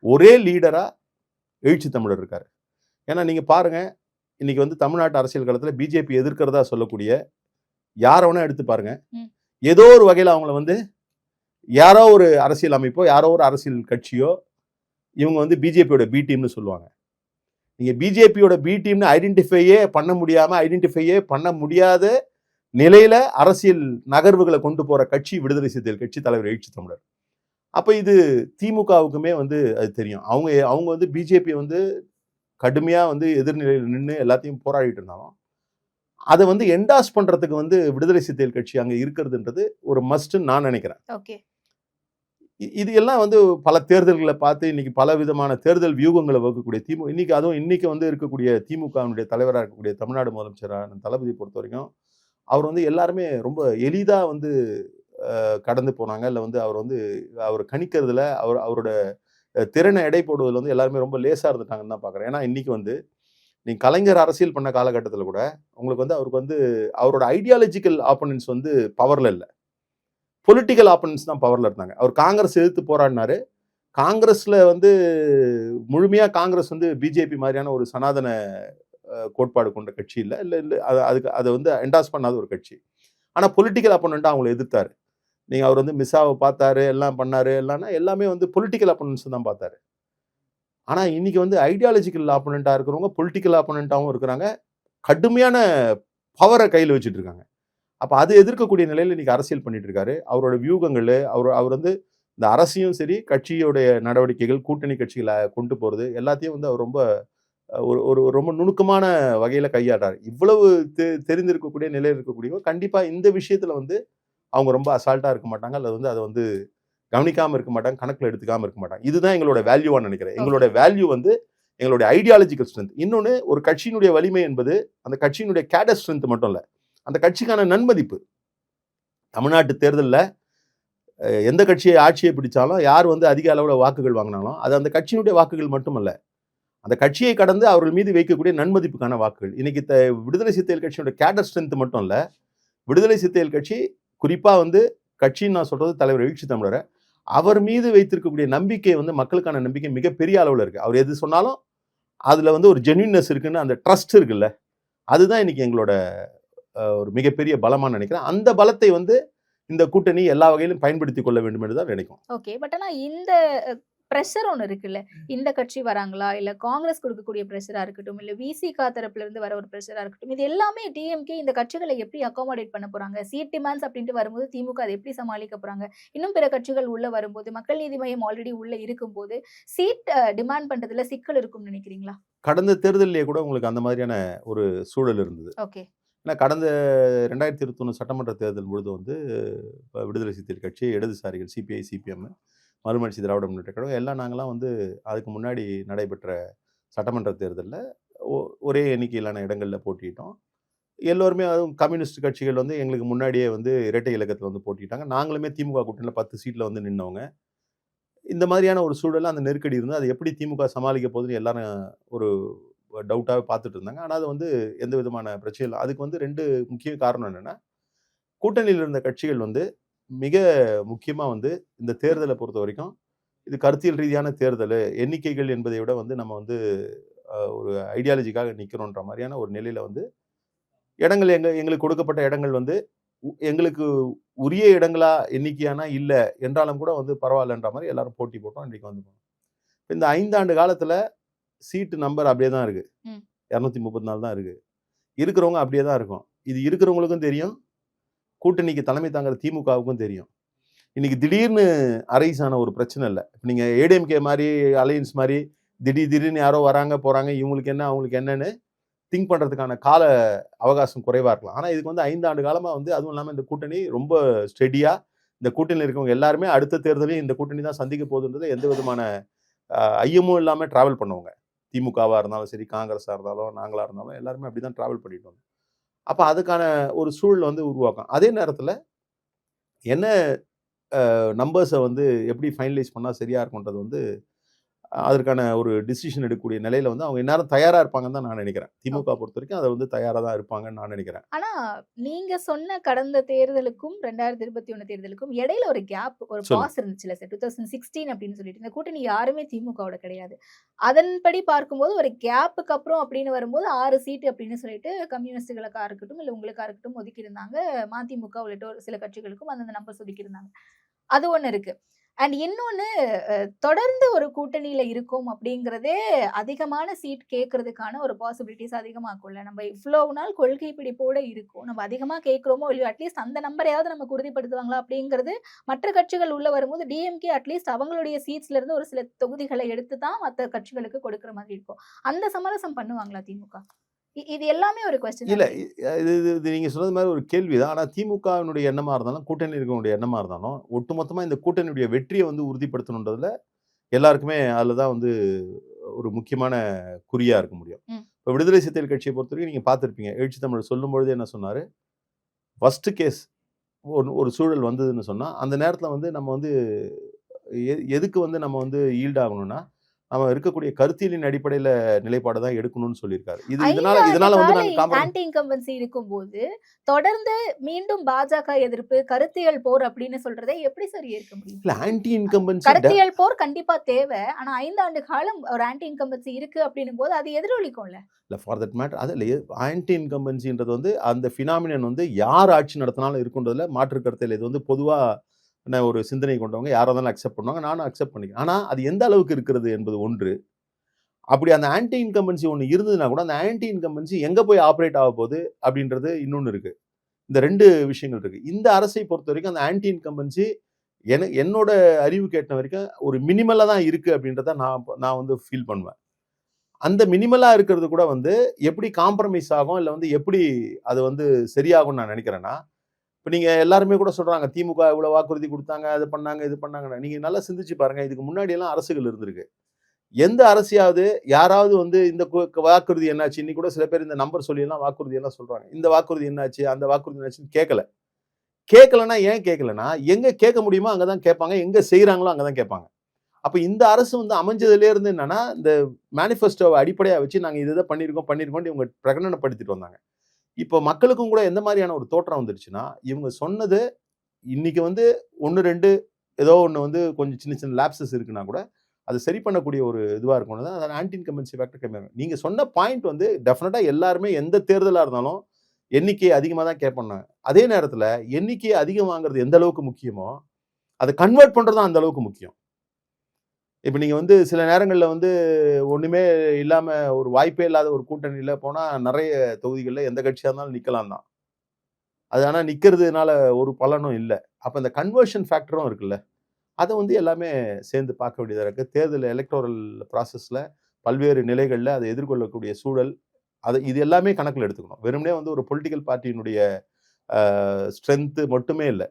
ஒரே லீடராக எழுச்சி தமிழர் இருக்காரு. ஏன்னா நீங்கள் பாருங்கள், இன்னைக்கு வந்து தமிழ்நாட்டு அரசியல் களத்தில் பிஜேபி எதிர்க்கிறதா சொல்லக்கூடிய யாரை வேணா எடுத்து பாருங்க, ஏதோ ஒரு வகையில் அவங்கள வந்து யாரோ ஒரு அரசியல் அமைப்போ யாரோ ஒரு அரசியல் கட்சியோ இவங்க வந்து பிஜேபியோட பி டீம்னு சொல்லுவாங்க. நீங்கள் பிஜேபியோட பி டீம்னு ஐடென்டிஃபையே பண்ண முடியாத நிலையில அரசியல் நகர்வுகளை கொண்டு போற கட்சி விடுதலை சிறுத்தைகள் கட்சி, தலைவர் எழுச்சி தமிழர். அப்ப இது திமுகவுக்குமே வந்து அது தெரியும். அவங்க வந்து பிஜேபி வந்து கடுமையா வந்து எதிர்நிலையில் நின்று எல்லாத்தையும் போராடிட்டு இருந்தாலும் அதை வந்து என்டாஸ் பண்றதுக்கு வந்து விடுதலை சிறுத்தைகள் கட்சி அங்க இருக்கிறதுன்றது ஒரு மஸ்ட்னு நான் நினைக்கிறேன். ஓகே, இது எல்லாம் வந்து பல தேர்தல்களை பார்த்து இன்னைக்கு பல விதமான தேர்தல் வியூகங்களை வகுக்கக்கூடிய இன்னைக்கு வந்து இருக்கக்கூடிய திமுகவினுடைய தலைவராக இருக்கக்கூடிய தமிழ்நாடு முதலமைச்சரான தளபதி பொறுத்த வரைக்கும் அவர் வந்து எல்லாருமே ரொம்ப எளிதா வந்து கடந்து போனாங்க. இல்லை வந்து அவர் கணிக்கிறதுல அவரோட திறனை எடை போடுவதில் வந்து எல்லாருமே ரொம்ப லேசா இருந்துட்டாங்கன்னு தான் பார்க்குறேன். ஏன்னா இன்னைக்கு வந்து நீங்கள் கலைஞர் அரசியல் பண்ண காலகட்டத்தில் கூட உங்களுக்கு வந்து அவருக்கு வந்து அவரோட ஐடியாலஜிக்கல் ஆப்போனன்ட்ஸ் வந்து பவரில் இல்லை, பொலிட்டிக்கல் ஆப்போனன்ட்ஸ் தான் பவரில் இருந்தாங்க. அவர் காங்கிரஸ் எதிர்த்து போராடினாரு. காங்கிரஸில் வந்து முழுமையாக காங்கிரஸ் வந்து பிஜேபி மாதிரியான ஒரு சனாதன கோட்பாடு கொண்ட கட்சி இல்லை, அதை வந்து என்டாஸ் பண்ணாத ஒரு கட்சி. ஆனால் பொலிட்டிக்கல் ஆப்போனண்ட்டாக அவங்களை எதிர்த்தாரு. நீங்கள் அவர் வந்து மிஸ்ஸாவை பார்த்தாரு, எல்லாம் பண்ணாரு, எல்லாமே வந்து பொலிட்டிக்கல் ஆப்போனன்ட்ஸ் தான் பார்த்தாரு. ஆனால் இன்னைக்கு வந்து ஐடியாலஜிக்கல் ஆப்போனண்ட்டாக இருக்கிறவங்க பொலிட்டிக்கல் ஆப்போனண்ட்டாகவும் இருக்கிறாங்க, கடுமையான பவரை கையில் வச்சுட்டு இருக்காங்க. அப்போ அது எதிர்க்கக்கூடிய நிலையில் இன்னைக்கு அரசியல் பண்ணிட்டு இருக்காரு. அவரோட வியூகங்கள் அவர் வந்து இந்த அரசியும் சரி, கட்சியோடைய நடவடிக்கைகள், கூட்டணி கட்சிகளை கொண்டு போகிறது எல்லாத்தையும் வந்து அவர் ரொம்ப ரொம்ப நுணுக்கமான வகையில் கையாடுறாரு. இவ்வளவு தெரிந்திருக்கக்கூடிய நிலையில் இருக்கக்கூடியவங்க கண்டிப்பாக இந்த விஷயத்தில் வந்து அவங்க ரொம்ப அசால்ட்டாக இருக்க மாட்டாங்க, அல்லது வந்து அதை வந்து கவனிக்காமல் இருக்க மாட்டாங்க, கணக்கில் எடுத்துக்காமல் இருக்க மாட்டாங்க. இதுதான் எங்களோட வேல்யூவான்னு நினைக்கிறேன். எங்களோட வேல்யூ வந்து எங்களுடைய ஐடியாலஜிக்கல் ஸ்ட்ரென்த். இன்னொன்று, ஒரு கட்சியினுடைய வலிமை என்பது அந்த கட்சியினுடைய கேடர் ஸ்ட்ரென்த் மட்டும் இல்லை, அந்த கட்சிக்கான நன்மதிப்பு. தமிழ்நாட்டு தேர்தலில் எந்த கட்சியை ஆட்சியை பிடிச்சாலும் யார் வந்து அதிக அளவில் வாக்குகள் வாங்கினாலும் அது அந்த கட்சியினுடைய வாக்குகள் மட்டுமல்ல, அந்த கட்சியை கடந்து அவர்கள் மீது வைக்கக்கூடிய நன்மதிப்புக்கான வாக்குகள். இன்னைக்கு விடுதலை சிறுத்தைகள் கட்சியோட கேடர் ஸ்ட்ரென்த் மட்டும் இல்லை, விடுதலை சிறுத்தைகள் கட்சி குறிப்பாக வந்து கட்சின்னு நான் சொல்றது தலைவர் எழுச்சி தமிழரை, அவர் மீது வைத்திருக்கக்கூடிய நம்பிக்கை வந்து மக்களுக்கான நம்பிக்கை மிகப்பெரிய அளவில் இருக்கு. அவர் எது சொன்னாலும் அதுல வந்து ஒரு ஜென்யூன்னஸ் இருக்குன்னு, அந்த ட்ரஸ்ட் இருக்குல்ல, அதுதான் இன்னைக்கு எங்களோட ஒரு மிகப்பெரிய பலமான்னு நினைக்கிறேன். அந்த பலத்தை வந்து இந்த கூட்டணி எல்லா வகையிலும் பயன்படுத்தி கொள்ள வேண்டும் என்று தான் நினைக்கும். ஓகே, பட் ஆனால் இந்த ப்ரெஷர் ஒன்று இருக்குல்ல, இந்த கட்சி வராங்களா, இல்லை காங்கிரஸ் கொடுக்கக்கூடிய ப்ரெஷராக இருக்கட்டும், இல்லை விசிகா தரப்புல இருந்து வர ஒரு ப்ரெஷராக இருக்கட்டும், இது எல்லாமே டிஎம்கே இந்த கட்சிகளை எப்படி அகாமடேட் பண்ண போறாங்க? சீட் டிமாண்ட்ஸ் அப்படின்ட்டு வரும்போது திமுக அதை எப்படி சமாளிக்க போறாங்க? இன்னும் பிற கட்சிகள் உள்ள வரும்போது, மக்கள் நீதி மையம் ஆல்ரெடி உள்ள இருக்கும்போது சீட் டிமாண்ட் பண்றதுல சிக்கல் இருக்கும்னு நினைக்கிறீங்களா? கடந்த தேர்தலிலே கூட உங்களுக்கு அந்த மாதிரியான ஒரு சூழல் இருந்தது. ஓகே, ஏன்னா கடந்த 2021 சட்டமன்ற தேர்தல் பொழுது வந்து விடுதலை சிறுத்தைகள் கட்சி, இடதுசாரிகள், சிபிஐ, சிபிஎம், மறுமலர்ச்சி திராவிட முன்னேற்ற கழகம் எல்லாம் நாங்களாம் வந்து அதுக்கு முன்னாடி நடைபெற்ற சட்டமன்ற தேர்தலில் ஒரே எண்ணிக்கையிலான இடங்களில் போட்டிட்டோம். எல்லோருமே, அதுவும் கம்யூனிஸ்ட் கட்சிகள் வந்து எங்களுக்கு முன்னாடியே வந்து இரட்டை இலக்கத்தில் வந்து போட்டிட்டாங்க. நாங்களுமே திமுக கூட்டணியில் 10 சீட்டில் வந்து நின்னவங்க. இந்த மாதிரியான ஒரு சூழலில் அந்த நெருக்கடி இருந்து அதை எப்படி திமுக சமாளிக்க போகுதுன்னு எல்லாரும் ஒரு டவுட்டாகவே பார்த்துட்டு இருந்தாங்க. ஆனால் அது வந்து எந்த விதமான பிரச்சனை இல்லை. அதுக்கு வந்து 2 முக்கிய காரணம் என்னென்னா, கூட்டணியில் இருந்த கட்சிகள் வந்து மிக முக்கியமாக வந்து இந்த தேர்தலை பொறுத்த வரைக்கும் இது கருத்தியல் ரீதியான தேர்தல், எண்ணிக்கைகள் என்பதை விட வந்து நம்ம வந்து ஒரு ஐடியாலஜிக்காக நிற்கிறோன்ற மாதிரியான ஒரு நிலையில் வந்து இடங்கள் எங்களுக்கு கொடுக்கப்பட்ட இடங்கள் வந்து எங்களுக்கு உரிய இடங்களா எண்ணிக்கையானா இல்லை என்றாலும் கூட வந்து பரவாயில்லன்ற மாதிரி எல்லாரும் போட்டி போட்டோம். இன்றைக்கு வந்து இந்த 5 ஆண்டு காலத்தில் சீட்டு நம்பர் அப்படியே தான் இருக்கு, 234 தான் இருக்கு. இருக்கிறவங்க அப்படியே தான் இருக்கும். இது இருக்கிறவங்களுக்கும் தெரியும், கூட்டணிக்கு தலைமை தாங்கிற திமுகவுக்கும் தெரியும். இன்னைக்கு திடீர்னு அரைஸான ஒரு பிரச்சனை இல்லை. இப்போ நீங்கள் ஏடிஎம்கே மாதிரி, அலையன்ஸ் மாதிரி திடீர்னு யாரோ வராங்க போகிறாங்க, இவங்களுக்கு என்ன அவங்களுக்கு என்னன்னு திங்க் பண்ணுறதுக்கான கால அவகாசம் குறைவாக இருக்கலாம். ஆனால் இதுக்கு வந்து 5 ஆண்டு காலமாக வந்து, அதுவும் இல்லாமல் இந்த கூட்டணி ரொம்ப ஸ்டெடியாக, இந்த கூட்டணியில் இருக்கவங்க எல்லாருமே அடுத்த தேர்தலையும் இந்த கூட்டணி தான் சந்திக்க போகுதுன்றது எந்த விதமான ஐயமும் இல்லாமல் ட்ராவல் பண்ணுவாங்க. திமுகவாக இருந்தாலும் சரி, காங்கிரஸாக இருந்தாலும், நாங்களாக இருந்தாலும் எல்லாருமே அப்படி தான் ட்ராவல் பண்ணிட்டு வந்தோம். அப்போ அதுக்கான ஒரு சூழல் வந்து உருவாக்கும். அதே நேரத்தில் என்ன நம்பர்ஸை வந்து எப்படி ஃபைனலைஸ் பண்ணால் சரியாக இருக்குன்றது வந்து அதற்கான ஒரு டிசிஷன் எடுக்கக்கூடிய நிலையில வந்து அவங்க எல்லாரும் தயாரா இருப்பாங்கன்னு தான் நான் நினைக்கிறேன். திமுக பொறுத்த வரைக்கும் அதை வந்து தயாரா தான் இருப்பாங்கன்னு நான் நினைக்கிறேன். ஆனா நீங்க சொன்ன கடந்த தேர்தலுக்கும் 2021 தேர்தலுக்கும் இடையில ஒரு கேப், ஒரு சொல்லுங்க. பாஸ் இருந்துச்சுல சார், 2016 அப்படின்னு சொல்லிட்டு இந்த கூட்டணி யாருமே திமுகவோட கிடையாது. அதன்படி பார்க்கும்போது ஒரு கேப்புக்கு அப்புறம் அப்படின்னு வரும்போது 6 சீட்டு அப்படின்னு சொல்லிட்டு கம்யூனிஸ்டுகளுக்கா இருக்கட்டும் இல்ல உங்களுக்கா இருக்கட்டும் ஒதுக்கி இருந்தாங்க. மதிமுக உள்ளிட்ட ஒரு சில கட்சிகளுக்கும் அந்தந்த நம்பர்ஸ் ஒதுக்கி இருந்தாங்க. அது ஒண்ணு இருக்கு. அண்ட் இன்னொன்னு, தொடர்ந்து ஒரு கூட்டணியில இருக்கும் அப்படிங்கிறதே அதிகமான சீட் கேட்கறதுக்கான ஒரு பாசிபிலிட்டிஸ் அதிகமாக்கும்ல. நம்ம இவ்வளவு நாள் கொள்கை பிடிப்போட இருக்கும், நம்ம அதிகமா கேட்கிறோமோ இல்லையோ அட்லீஸ்ட் அந்த நம்பரையாவது நமக்கு உறுதிப்படுத்துவாங்களா அப்படிங்கிறது மற்ற கட்சிகள் உள்ள வரும்போது டிஎம்கே அட்லீஸ்ட் அவங்களுடைய சீட்ஸ்ல இருந்து ஒரு சில தொகுதிகளை எடுத்து தான் மற்ற கட்சிகளுக்கு கொடுக்கிற மாதிரி இருக்கும். அந்த சமரசம் பண்ணுவாங்களா திமுக? இது எல்லாமே ஒரு கொஸ்டின். இல்ல இது நீங்க சொன்னது மாதிரி ஒரு கேள்விதான். ஆனா திமுகவினுடைய எண்ணமா இருந்தாலும் கூட்டணி இருக்கவங்களுடைய எண்ணமா இருந்தாலும் ஒட்டுமொத்தமா இந்த கூட்டணியுடைய வெற்றியை வந்து உறுதிப்படுத்தணுன்றதுல எல்லாருக்குமே அதுலதான் வந்து ஒரு முக்கியமான குறியா இருக்க முடியும். இப்போ விடுதலை சிறுத்தைகள் கட்சியை பொறுத்த வரைக்கும் நீங்க பார்த்திருப்பீங்க, எழுச்சி தமிழ் சொல்லும் பொழுது என்ன சொன்னாரு, ஃபர்ஸ்ட் கேஸ் ஒரு சூழல் வந்ததுன்னு சொன்னா அந்த நேரத்துல வந்து நம்ம வந்து எதுக்கு வந்து நம்ம வந்து ஈல்ட் ஆகணும்னா நம்ம இருக்கக்கூடிய கருத்தியலின் அடிப்படையில நிலைப்பாடு தான் எடுக்கணும்னு சொல்லியிருக்காரு. இதனால வந்து நாங்க ஆன்டி இன்கம்பன்சி இருக்கும்போது தொடர்ந்து மீண்டும் பாஜக எதிர்ப்பு கருத்தியல் போர் அப்படின்னு சொல்றதை எப்படி சார் ஏற்க முடியும்? இல்ல ஆன்டி இன்கம்பன்சி கருத்தியல் போர் கண்டிப்பா தேவை. ஆனா 5 ஆண்டு காலம் ஒரு ஆன்டி இன்கம்பன்சி இருக்கு அப்படின்னும் போது அது எதிரொலிக்கும்ல. இல்ல ஃபார் தட் மேட்டர் அதுல ஆன்டி இன்கம்பன்சின்றது வந்து அந்த ஃபினாமினன் வந்து யார் ஆட்சி நடத்தினாலும் இருக்குன்றதுல மாற்று கருத்தில் இது வந்து பொதுவா ஒரு சிந்தனை கொண்டவங்க யாராக இருந்தாலும் அக்செப்ட் பண்ணுவாங்க, நானும் அக்செப்ட் பண்ணிக்கிறேன். ஆனால் அது எந்த அளவுக்கு இருக்கிறது என்பது ஒன்று. அப்படி அந்த ஆன்டி இன்கம்பன்சி ஒன்று இருந்ததுன்னா கூட அந்த ஆன்டி இன்கம்பன்சி எங்கே போய் ஆப்ரேட் ஆக போகுது அப்படின்றது இன்னொன்று இருக்குது. இந்த 2 விஷயங்கள் இருக்குது. இந்த அரசை பொறுத்த வரைக்கும் அந்த ஆன்டி இன்கம்பன்சி என்னோட அறிவு கேட்ட வரைக்கும் ஒரு மினிமலாக தான் இருக்குது அப்படின்றத நான் வந்து ஃபீல் பண்ணுவேன். அந்த மினிமலாக இருக்கிறது கூட வந்து எப்படி காம்ப்ரமைஸ் ஆகும் இல்லை வந்து எப்படி அது வந்து சரியாகும்னு நான் நினைக்கிறேன்னா, இப்போ நீங்கள் எல்லாருமே கூட சொல்கிறாங்க திமுக இவ்வளோ வாக்குறுதி கொடுத்தாங்க, அது பண்ணாங்க இது பண்ணாங்க. நீங்கள் நல்லா சிந்திச்சு பாருங்கள், இதுக்கு முன்னாடியெல்லாம் அரசுகள் இருந்திருக்கு. எந்த அரசியாவது யாராவது வந்து இந்த வாக்குறுதி என்னாச்சு, இன்னைக்கு கூட சில பேர் இந்த நம்பர் சொல்லியெல்லாம் வாக்குறுதி எல்லாம் சொல்கிறாங்க, இந்த வாக்குறுதி என்னாச்சு அந்த வாக்குறுதி என்னாச்சுன்னு கேட்கலன்னா ஏன் கேட்கலன்னா எங்கே கேட்க முடியுமோ அங்கே தான் கேட்பாங்க, எங்கே செய்கிறாங்களோ அங்கே தான் கேட்பாங்க. அப்போ இந்த அரசு வந்து அமைஞ்சதுலேருந்து என்னன்னா இந்த மேனிஃபெஸ்டோவை அடிப்படையாக வச்சு நாங்கள் இதை பண்ணியிருக்கோம் இவங்க பிரகடனப்படுத்திட்டு வந்தாங்க. இப்போ மக்களுக்கும் கூட எந்த மாதிரியான ஒரு தோற்றம் வந்துருச்சுன்னா, இவங்க சொன்னது இன்னைக்கு வந்து 1-2 ஏதோ ஒன்று வந்து கொஞ்சம் சின்ன லேப்சஸ் இருக்குன்னா கூட அது சரி பண்ணக்கூடிய ஒரு இதுவாக இருக்கணும் தான் அதான் ஆன்டி இன்கம்பன்சி ஃபேக்டர் கம்மியாக. நீங்கள் சொன்ன பாயிண்ட் வந்து டெஃபினட்டாக எல்லாருமே எந்த தேர்தலாக இருந்தாலும் எண்ணிக்கையை அதிகமாக தான் கேட்பாங்க. அதே நேரத்தில் எண்ணிக்கையை அதிகம் வாங்குறது எந்த அளவுக்கு முக்கியமோ அதை கன்வெர்ட் பண்ணுறது தான் அந்த அளவுக்கு முக்கியம். இப்போ நீங்கள் வந்து சில நேரங்களில் வந்து ஒன்றுமே இல்லாமல் ஒரு வாய்ப்பே இல்லாத ஒரு கூட்டணியில் போனால் நிறைய தொகுதிகளில் எந்த கட்சியாக இருந்தாலும் நிற்கலாம் தான். அது ஆனால் நிற்கிறதுனால ஒரு பலனும் இல்லை. அப்போ இந்த கன்வர்ஷன் ஃபேக்டரும் இருக்குல்ல, அதை வந்து எல்லாமே சேர்ந்து பார்க்க வேண்டியதாக இருக்குது. தேர்தல் எலக்டோரல் ப்ராசஸில் பல்வேறு நிலைகளில் அதை எதிர்கொள்ளக்கூடிய சூழல், இது எல்லாமே கணக்கில் எடுத்துக்கணும். வெறுமனே வந்து ஒரு பொலிட்டிக்கல் பார்ட்டியினுடைய ஸ்ட்ரென்த்து மட்டுமே இல்லை,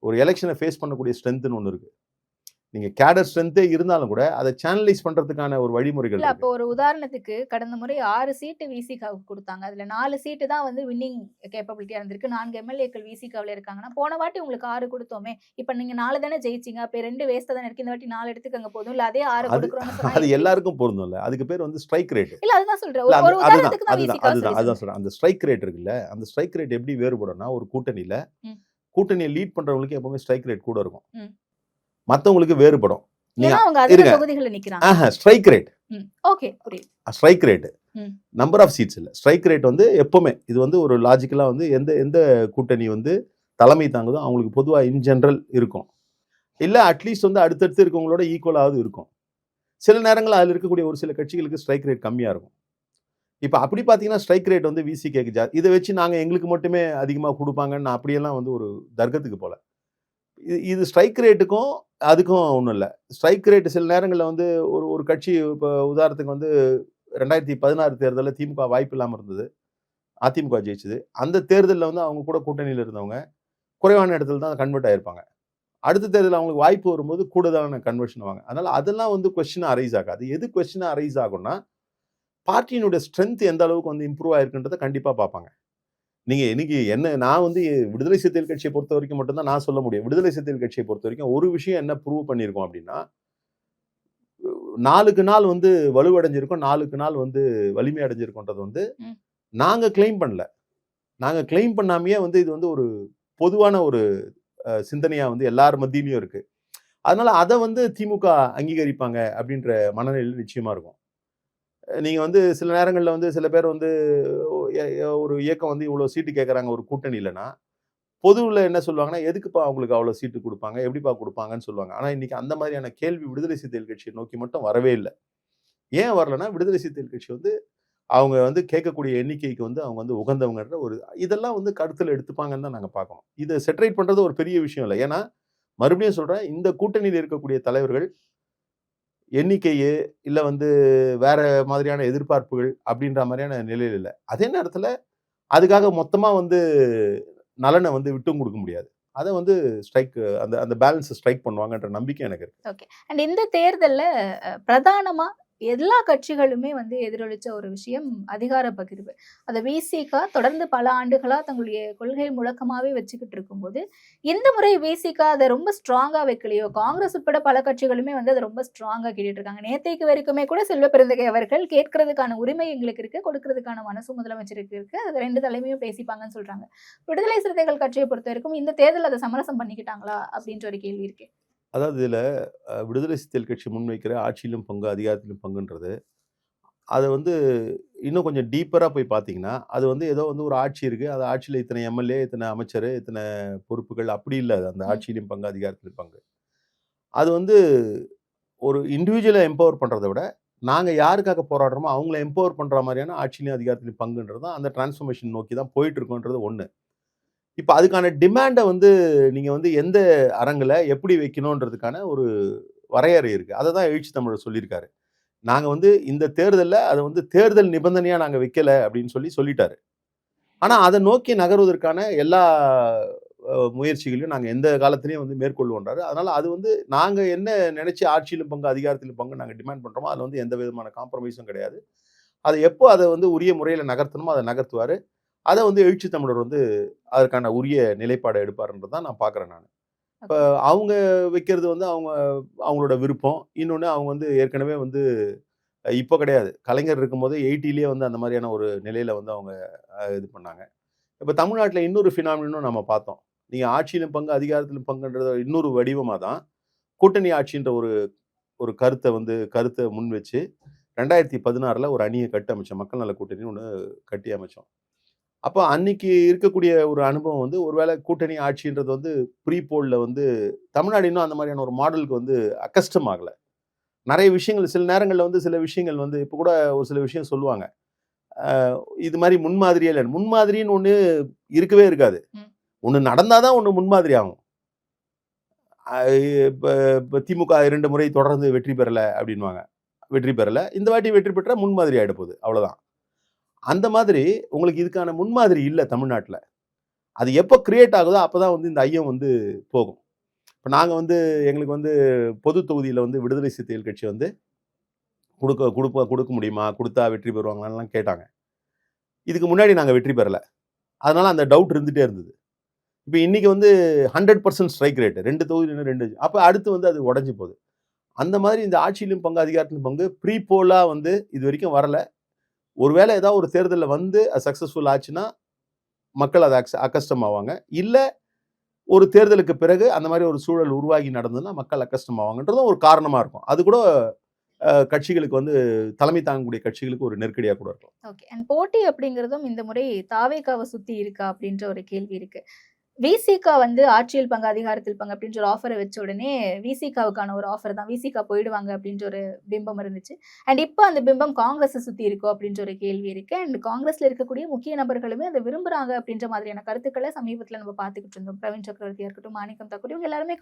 ஒரு எலெக்ஷனை ஃபேஸ் பண்ணக்கூடிய ஸ்ட்ரென்த்துன்னு ஒன்று இருக்குது. நீங்க கேடர் ஸ்ட்ரென்த்தே இருந்தாலும் கூட அதை சேனலைஸ் பண்றதுக்கான ஒரு வழிமுறைகள் இல்ல. அப்போ ஒரு உதாரணத்துக்கு கடந்த முறை 6 சீட்டு விசிகாவுக்கு கொடுத்தாங்க. அதுல 4 சீட்டு தான் வந்து வின்னிங் கேப்பபிலிட்டியா இருந்திருக்கு. 4 எம்எல்ஏக்கள் விசிகாவில் இருக்காங்கன்னா போன வாட்டி உங்களுக்கு 6 கொடுத்தோமே, இப்ப நீங்க 4 தானே ஜெயிச்சிங்க, அப்ப 2 வேஸ்டா தானே இருக்கு, இந்த வாட்டி 4 எடுத்துக்கங்க போதும், இல்ல அதே 6 கொடுக்குறோம்னு அது எல்லாருக்கும் பொருந்தும் இல்ல. அதுக்கு பேர் வந்து ஸ்ட்ரைக் ரேட். இல்ல அதுதான் சொல்றேன். ஒரு உதாரணத்துக்கு தான் விசிகா அதுதான் சொல்றேன். அந்த ஸ்ட்ரைக் ரேட் இருக்குல்ல, அந்த ஸ்ட்ரைக் ரேட் எப்படி வேறுபடும்னா ஒரு கூட்டணியை லீட் பண்றவங்களுக்கு எப்பவுமே ஸ்ட்ரைக் ரேட் கூட இருக்கும், மற்றவங்களுக்கு வேறுபடும். Strike rate strike rate number of seats இல்லை, ஸ்ட்ரைக் ரேட் வந்து எப்பவுமே இது வந்து ஒரு லாஜிக்கலா வந்து எந்த கூட்டணி வந்து தலைமை தாங்குதோ அவங்களுக்கு பொதுவாக இன் ஜெனரல் இருக்கும், இல்லை அட்லீஸ்ட் வந்து அடுத்தடுத்து இருக்கவங்களோட ஈக்குவலாவது இருக்கும். சில நேரங்களில் அதில் இருக்கக்கூடிய ஒரு சில கட்சிகளுக்கு ஸ்ட்ரைக் ரேட் கம்மியாக இருக்கும். இப்போ அப்படி பார்த்தீங்கன்னா ஸ்ட்ரைக் ரேட் வந்து விசிகேக்கு ஜாஸ்தி. இதை வச்சு நாங்கள் எங்களுக்கு மட்டுமே அதிகமாக கொடுப்பாங்கன்னு அப்படியெல்லாம் வந்து ஒரு தர்க்கத்துக்கு போல. இது ஸ்ட்ரைக் ரேட்டுக்கும் அதுக்கும் ஒன்றும் இல்லை. ஸ்ட்ரைக் ரேட்டு சில நேரங்களில் வந்து ஒரு கட்சி, இப்போ உதாரணத்துக்கு வந்து 2016 தேர்தலில் திமுக வாய்ப்பு இல்லாமல் இருந்தது, அதிமுக ஜெயிச்சது. அந்த தேர்தலில் வந்து அவங்க கூட கூட்டணியில் இருந்தவங்க குறைவான இடத்துல தான் கன்வெர்ட் ஆகிருப்பாங்க. அடுத்த தேர்தலில் அவங்களுக்கு வாய்ப்பு வரும்போது கூடுதலான கன்வர்ஷன் ஆவாங்க. அதனால் அதெல்லாம் வந்து கொஸ்டினாக அரைஸ் ஆகாது. எது கொஸ்டினாக அரைஸ் ஆகும்னா பார்ட்டியினுடைய ஸ்ட்ரென்த் எந்த அளவுக்கு வந்து இம்ப்ரூவ் ஆயிருக்குன்றதை கண்டிப்பாக பார்ப்பாங்க. நீங்கள் இன்னைக்கு நான் வந்து விடுதலை சிறுத்தைகள் கட்சியை பொறுத்த வரைக்கும் மட்டும்தான் நான் சொல்ல முடியும். விடுதலை சிறுத்தைகள் கட்சியை பொறுத்த வரைக்கும் ஒரு விஷயம் என்ன ப்ரூவ் பண்ணியிருக்கோம் அப்படின்னா, நாளுக்கு நாள் வந்து வலுவடைஞ்சிருக்கோம், நாளுக்கு நாள் வந்து வலிமை அடைஞ்சிருக்கோன்றது வந்து ம். நாங்க கிளைம் பண்ணல. நாங்க கிளைம் பண்ணாமயே வந்து இது வந்து ஒரு பொதுவான ஒரு சிந்தனையா வந்து எல்லார் மத்தியிலயும் இருக்கு. அதனால அத வந்து திமுக அங்கீகரிப்பாங்க அப்படின்ற மனநிலையில நிச்சயமா இருக்கும். நீங்க வந்து சில நேரங்கள்ல வந்து சில பேர் வந்து ஒரு இயக்கம் வந்து இவ்வளவு சீட்டு கேட்கறாங்க ஒரு கூட்டணி இல்லைன்னா, பொதுவுல என்ன சொல்லுவாங்கன்னா, எதுக்குப்பா அவங்களுக்கு அவ்வளவு சீட்டு குடுப்பாங்க? எப்படிப்பா குடுப்பாங்கன்னு சொல்லுவாங்க. ஆனா இன்னைக்கு அந்த மாதிரியான கேள்வி விடுதலை சிறுத்தைகள் கட்சியை நோக்கி மட்டும் வரவே இல்ல. ஏன் வரலன்னா, விடுதலை சிறுத்தைகள் கட்சி வந்து அவங்க வந்து கேட்கக்கூடிய எண்ணிக்கைக்கு வந்து அவங்க வந்து உகந்தவங்கன்ற ஒரு இதெல்லாம் வந்து கருத்துல எடுத்துப்பாங்கன்னு தான் நாங்க பார்க்கணும். இத செட்டரேட் பண்றது ஒரு பெரிய விஷயம் இல்ல. ஏன்னா, மறுபடியும் சொல்றேன், இந்த கூட்டணியில இருக்கக்கூடிய தலைவர்கள் எண்ணிக்கையே, இல்ல வந்து வேற மாதிரியான எதிர்பார்ப்புகள் அப்படின்ற மாரியான நிலையில இல்ல. அதே நேரத்துல அதுக்காக மொத்தமா வந்து நலன வந்து விட்டும் குடுக்க முடியாது. அத வந்து ஸ்ட்ரைக் அந்த அந்த பேலன்ஸ ஸ்ட்ரைக் பண்ணுவாங்கன்ற நம்பிக்கை எனக்கு இருக்கு. ஓகே. அண்ட் இந்த தேர்தல்ல பிரதானமா எல்லா கட்சிகளுமே வந்து எதிரொலிச்ச ஒரு விஷயம் அதிகார பகிர்வு. அத விசிக தொடர்ந்து பல ஆண்டுகளா தங்களுடைய கொள்கை முழக்கமாவே வச்சுக்கிட்டு இருக்கும்போது, இந்த முறை விசிக அத ரொம்ப ஸ்ட்ராங்கா வைக்கலையோ? காங்கிரஸ் உட்பட பல கட்சிகளுமே வந்து அத ரொம்ப ஸ்ட்ராங்கா கேட்டுட்டு இருக்காங்க. நேத்தைக்கு வரைக்குமே கூட செல்வ பெருந்தகை அவர்கள் கேட்கறதுக்கான உரிமை எங்களுக்கு இருக்கு, கொடுக்கறதுக்கான மனசும் முதலமைச்சருக்கு இருக்கு. அது 2 தலைமையும் பேசிப்பாங்கன்னு சொல்றாங்க. விடுதலை சிறுத்தைகள் கட்சியை பொறுத்தவரைக்கும் இந்த தேர்தல் அத சமரசம் பண்ணிக்கிட்டாங்களா? அப்படின்ற ஒரு கேள்வி இருக்கு. அதாவது இதுல விடுதலை சிறுத்தைகள் கட்சி முன்வைக்கிற ஆட்சியிலும் பங்கு, அதிகாரத்திலும் பங்குன்றது, அத வந்து இன்னும் கொஞ்சம் டீப்பரா போய் பார்த்தீங்கன்னா, அது வந்து ஏதோ வந்து ஒரு ஆட்சி இருக்கு. அந்த ஆட்சியில இத்தனை எம்எல்ஏ, இத்தனை அமைச்சரு, இத்தனை பொறுப்புகள் அப்படி இல்ல அது. அந்த ம். ஆட்சியிலும் பங்கு, அதிகாரத்திலும் பங்கு. அது வந்து ஒரு இண்டிவிஜுவல எம்பவர் பண்றத விட, நாங்க யாருக்காக போராடுறோமோ அவங்கள எம்பவர் பண்ற மாரியான ஆட்சியிலும், அதிகாரத்திலும் பங்குன்றது தான் அந்த டிரான்ஸ்ஃபர்மேஷன் நோக்கி தான் போயிட்டு இருக்கோன்றது 1. இப்ப அதுக்கான டிமாண்ட வந்து நீங்க வந்து எந்த அரங்குல எப்படி வைக்கணுன்றதுக்கான ஒரு வரையறை இருக்கு. அததான் எழுச்சி தமிழர் சொல்லியிருக்காரு. நாங்க வந்து இந்த தேர்தல்ல அத வந்து தேர்தல் நிபந்தனையா நாங்க வைக்கல அப்படின்னு சொல்லிட்டாரு. ஆனா அத நோக்கி நகர்வதற்கான எல்லா முயற்சிகளையும் நாங்க எந்த காலத்திலயும் வந்து மேற்கொள்வோன்றாரு. அதனால அது வந்து நாங்க என்ன நினைச்சு ஆட்சியிலும் பங்கு, அதிகாரத்திலும் பங்கு நாங்க டிமாண்ட் பண்றோமோ, அதுல வந்து எந்த விதமான காம்ப்ரமைஸும் கிடையாது. அது எப்போ அத வந்து உரிய முறையில நகர்த்தணுமோ அத நகர்த்துவாரு. அத வந்து எழுச்சி தமிழர் வந்து அதற்கான உரிய நிலைப்பாட எடுப்பாருன்றத தான் நான் பார்க்குறேன் நானு. இப்ப ஓகே. அவங்க வைக்கிறது வந்து அவங்களோட விருப்பம். இன்னொன்னு அவங்க வந்து ஏற்கனவே வந்து இப்ப கிடையாது. கலைஞர் இருக்கும்போதே 80லயே வந்து அந்த மாரியான ஒரு நிலையில வந்து அவங்க இது பண்ணாங்க. இப்ப தமிழ்நாட்டுல இன்னொரு ஃபினாமினனும் நம்ம பார்த்தோம். நீங்க ஆட்சியிலும் பங்கு, அதிகாரத்திலும் பங்குன்றது இன்னொரு வடிவமா தான் கூட்டணி ஆட்சின்ற ஒரு ஒரு கருத்த முன் வச்சு 2016ல ஒரு அணிய கட்டமைச்சோம். மக்கள் நல கூட்டணின்னு ஒண்ணு கட்டி அமைச்சோம். அப்ப அன்னைக்கு இருக்கக்கூடிய ஒரு அனுபவம் வந்து ஒருவேளை கூட்டணி ஆட்சின்றது வந்து ப்ரீ போல்ல வந்து தமிழ்நாடு இன்னும் அந்த மாதிரியான ஒரு மாடலுக்கு வந்து அக்கஸ்டம் ஆகல. நெறைய விஷயங்கள் சில நேரங்கள்ல வந்து சில விஷயங்கள் வந்து இப்ப கூட ஒரு சில விஷயம் சொல்லுவாங்க. இது மாரி முன்மாதிரியே இல்ல. முன்மாதிரின்னு ஒண்ணு இருக்கவே இருக்காது. ம். ஒண்ணு நடந்தா தான் ஒண்ணு முன்மாதிரி ஆகும். அ இப்ப இப்ப திமுக 2 முறை தொடர்ந்து வெற்றி பெறல அப்டின்னுவாங்க. வெற்றி பெறல. இந்த வாட்டி வெற்றி பெற்றா முன்மாதிரி ஆயிட போகுது. அவ்வளவுதான். அந்த மாதிரி உங்களுக்கு இதுக்கான முன்மாதிரி இல்ல தமிழ்நாட்டுல. அது எப்ப கிரியேட் ஆகுதோ அப்பதான் வந்து இந்த ஐயம் வந்து போகும். இப்ப நாங்க வந்து எங்களுக்கு வந்து பொது தொகுதியில வந்து விடுதலை சிறுத்தைகள் கட்சி வந்து குடுக்க முடியுமா? குடுத்தா வெற்றி பெறுவாங்களான்லாம் கேட்டாங்க. இதுக்கு முன்னாடி நாங்க வெற்றி பெறல. அதனால அந்த டவுட் இருந்துட்டே இருந்தது. இப்ப இன்னைக்கு வந்து 100% ஸ்ட்ரைக் ரேட். 2 தொகுதியில 2 அப்ப அடுத்து வந்து அது உடைஞ்சு போகுது. அந்த மாதிரி இந்த ஆட்சியிலும் பங்கு, அதிகாரத்திலும் பங்கு ப்ரீ போலா வந்து இதுவரைக்கும் வரல. ஒருவேளை ஏதாவது ஒரு தேர்தல்ல வந்து அது சக்சஸ்ஃபுல் ஆச்சுன்னா, மக்கள் அத அக்கஸ்டம் ஆவாங்க. இல்ல ஒரு தேர்தலுக்கு பிறகு அந்த மாதிரி ஒரு சூழல் உருவாகி நடந்ததுன்னா, மக்கள் அக்கஸ்டம் ஆவாங்கன்றதும் ஒரு காரணமா இருக்கும். அது கூட கட்சிகளுக்கு வந்து தலைமை தாங்கக்கூடிய கட்சிகளுக்கு ஒரு நெருக்கடியா கூட இருக்கலாம். ஓகே. அண்ட் போட்டி அப்படிங்கிறதும் இந்த முறை தாவேகாவ சுத்தி இருக்கா? அப்படின்ற ஒரு கேள்வி இருக்கு. விசிக வந்து ஆட்சியில் பங்கு, அதிகாரத்தில் பங்கு அப்படின்ற ஒரு ஆஃபர வச்ச உடனே விசிகவுக்கான ஒரு ஆஃபர் தான். விசிக போயிடுவாங்க அப்படின்ற ஒரு பிம்பம் இருந்துச்சு. அண்ட் இப்ப அந்த பிம்பம் காங்கிரஸ சுத்தி இருக்கோ அப்படின்ற ஒரு கேள்வி இருக்கு. அண்ட் காங்கிரஸ்ல இருக்கக்கூடிய முக்கிய நபர்களுமே அத விரும்புறாங்க அப்படின்ற மாதிரியான கருத்துக்கள சமீபத்துல நம்ம பார்த்துக்கிட்டு இருந்தோம். பிரவீன் சக்கரவர்த்தியா இருக்கட்டும், மாணிக்கம் தாக்கூர் இவங்க எல்லாருமே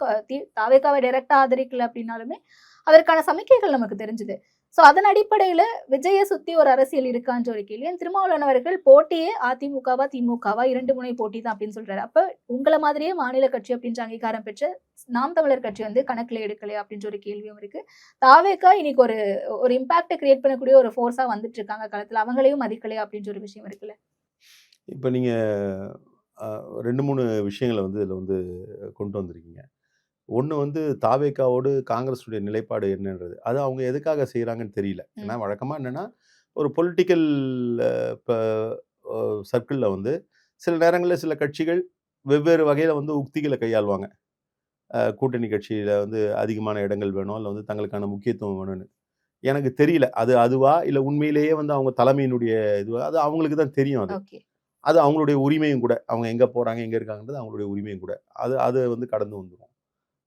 தாவேகாவை டைரக்ட்டா ஆதரிக்கல அப்படின்னாலுமே, அதற்கான சமிக்கைகள் நமக்கு தெரிஞ்சது. சோ அதன் அடிப்படையில விஜய சுத்தி ஒரு அரசியல் இருக்கான்ற ஒரு கேள்வி. திருமாவளவன் அவர்கள் போட்டியே அதிமுகவா, திமுகவா 2 முனை போட்டி தான் அப்படின்னு சொல்றாரு. அப்ப உங்கள மாதிரியே மாநில கட்சி அப்படின்ற அங்கீகாரம் பெற்ற நாம் தமிழர் கட்சி வந்து கணக்குல எடுக்கலையா அப்படின்ற ஒரு கேள்வியும் இருக்கு. தாவேகா இன்னைக்கு ஒரு ஒரு இம்பாக்ட் கிரியேட் பண்ணக்கூடிய ஒரு ஃபோர்ஸா வந்துட்டு இருக்காங்க களத்துல. அவங்களையும் மதிக்கலையா அப்படின்ற ஒரு விஷயம் இருக்குல்ல. இப்ப நீங்க 2, 3 விஷயங்கள வந்து இதுல வந்து கொண்டு வந்திருக்கீங்க. ஒன்று வந்து தாவேக்காவோடு காங்கிரஸுடைய நிலைப்பாடு என்னன்றது, அது அவங்க எதுக்காக செய்கிறாங்கன்னு தெரியல. ஏன்னா வழக்கமாக என்னென்னா ஒரு பொலிட்டிக்கல் இப்போ சர்க்கிளில் வந்து சில நேரங்களில் சில கட்சிகள் வெவ்வேறு வகையில் வந்து உக்திகளை கையாளுவாங்க. கூட்டணி கட்சியில் வந்து அதிகமான இடங்கள் வேணும், இல்லை வந்து தங்களுக்கான முக்கியத்துவம் வேணும்னு. எனக்கு தெரியல அது அதுவா இல்லை உண்மையிலேயே வந்து அவங்க தலைமையினுடைய இதுவா, அது அவங்களுக்கு தான் தெரியும். அது ஓகே. அது அவங்களுடைய உரிமையும் கூட. அவங்க எங்கே போகிறாங்க எங்கே இருக்காங்கன்றது அவங்களுடைய உரிமையும் கூட. அது வந்து கடந்து வந்துடும்.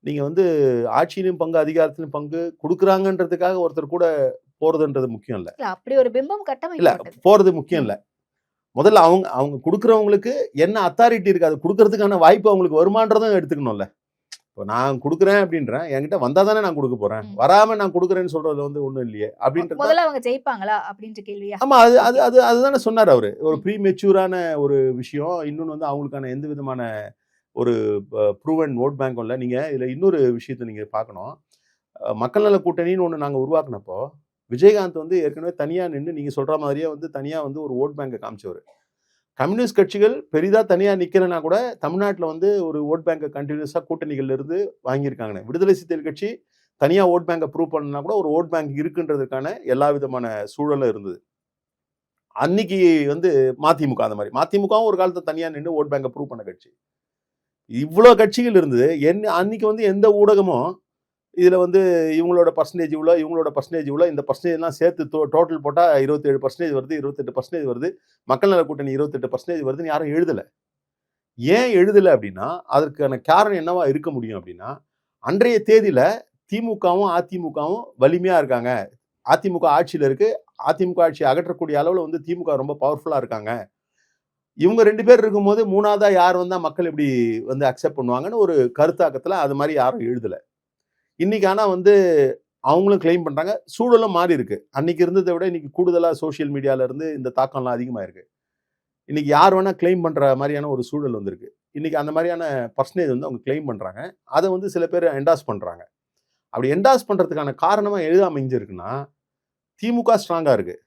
நீங்கள் வந்து ஆட்சியிலும் பங்கு அதிகாரத்திலும் பங்கு கொடுக்குறாங்கன்றதுக்காக ஒருத்தர் கூட போகிறதுன்றது முக்கியம் இல்லை. இல்ல அப்படி ஒரு பிம்பம் இல்லை கட்டமைக்கப்பட்டது. போகிறது முக்கியம் இல்லை. முதல்ல அவங்க அவங்க கொடுக்குறவங்களுக்கு என்ன அத்தாரிட்டி இருக்குது, அது கொடுக்கறதுக்கான வாய்ப்பு அவங்களுக்கு வருமானன்றதும் எடுத்துக்கணும்ல. இப்போ நான் கொடுக்குறேன் அப்படின்றேன், என்கிட்ட வந்தால் தானே நான் கொடுக்க போகிறேன், வராமல் நான் கொடுக்குறேன்னு சொல்கிறது வந்து ஒன்றும் இல்லையே அப்படின்றது. முதல்ல அவங்க ஜெயிப்பாங்களா அப்படின்ற கேள்வியா? ஆமாம், அது அது அது அதுதானே சொன்னார் அவர். ஒரு ப்ரீ மெச்சூரான ஒரு விஷயம். இன்னொன்று வந்து அவங்களுக்கான எந்த விதமான ஒரு ப்ரூவன் ஓட் பேங்க்கும் இல்லை. நீங்கள் இதில் இன்னொரு விஷயத்தை நீங்கள் பார்க்கணும். மக்கள் நல கூட்டணின்னு ஒன்று நாங்கள் உருவாக்குனப்போ விஜயகாந்த் வந்து ஏற்கனவே தனியாக நின்று நீங்கள் சொல்கிற மாதிரியே வந்து தனியாக வந்து ஒரு ஓட் பேங்கை காமிச்சவர். கம்யூனிஸ்ட் கட்சிகள் பெரிதாக தனியாக நிற்கிறனா கூட தமிழ்நாட்டில் வந்து ஒரு ஓட் பேங்கை கண்டினியூஸாக கூட்டணிகள் இருந்து வாங்கியிருக்காங்க. விடுதலை சிறுத்தைகள் கட்சி தனியாக ஓட் பேங்கை ப்ரூவ் பண்ணனா கூட ஒரு ஓட் பேங்க் இருக்குன்றதுக்கான எல்லா விதமான சூழலும் இருந்தது. அன்னைக்கு வந்து மதிமுக அந்த மாதிரி, மதிமுகவும் ஒரு காலத்தை தனியாக நின்று ஓட் பேங்கை ப்ரூவ் பண்ண கட்சி. இவ்வளோ கட்சிகள் இருந்தது. அன்னைக்கு வந்து எந்த ஊடகமும் இதில் வந்து இவங்களோட பர்சன்டேஜ் இவ்வளோ, இவங்களோட பர்சன்டேஜ் இவ்வளோ, இந்த பர்சன்டேஜ்லாம் சேர்த்து டோட்டல் போட்டால் 27% வருது, 28% வருது, மக்கள் நல கூட்டணி 28% வருதுன்னு யாரும் எழுதலை. ஏன் எழுதலை அப்படின்னா அதற்கான காரணம் என்னவா இருக்க முடியும் அப்படின்னா, அன்றைய தேதியில் திமுகவும் அதிமுகவும் வலிமையாக இருக்காங்க. அதிமுக ஆட்சியில் இருக்குது. அதிமுக ஆட்சியை அகற்றக்கூடிய அளவில் வந்து திமுக ரொம்ப பவர்ஃபுல்லாக இருக்காங்க. இவங்க 2 பேர் இருக்கும்போது மூணாவதா யார் வந்தால் மக்கள் இப்படி வந்து அக்செப்ட் பண்ணுவாங்கன்னு ஒரு கருத்தாக்கத்தில் அது மாதிரி யாரும் எழுதலை. இன்னைக்கு ஆனால் வந்து அவங்களும் கிளைம் பண்ணுறாங்க. சூழலும் மாறி இருக்கு. அன்னைக்கு இருந்ததை விட இன்னைக்கு கூடுதலாக சோஷியல் மீடியாவிலேருந்து இந்த தாக்கம்லாம் அதிகமாக இருக்கு. இன்னைக்கு யார் வேணால் கிளைம் பண்ணுற மாதிரியான ஒரு சூழல் வந்திருக்கு. இன்னைக்கு அந்த மாதிரியான பர்சன்டேஜ் வந்து அவங்க கிளைம் பண்ணுறாங்க. அதை வந்து சில பேர் என்டாஸ் பண்ணுறாங்க. அப்படி என்டாஸ் பண்ணுறதுக்கான காரணமாக எது அமைஞ்சிருக்குன்னா, திமுக ஸ்ட்ராங்காக இருக்கு,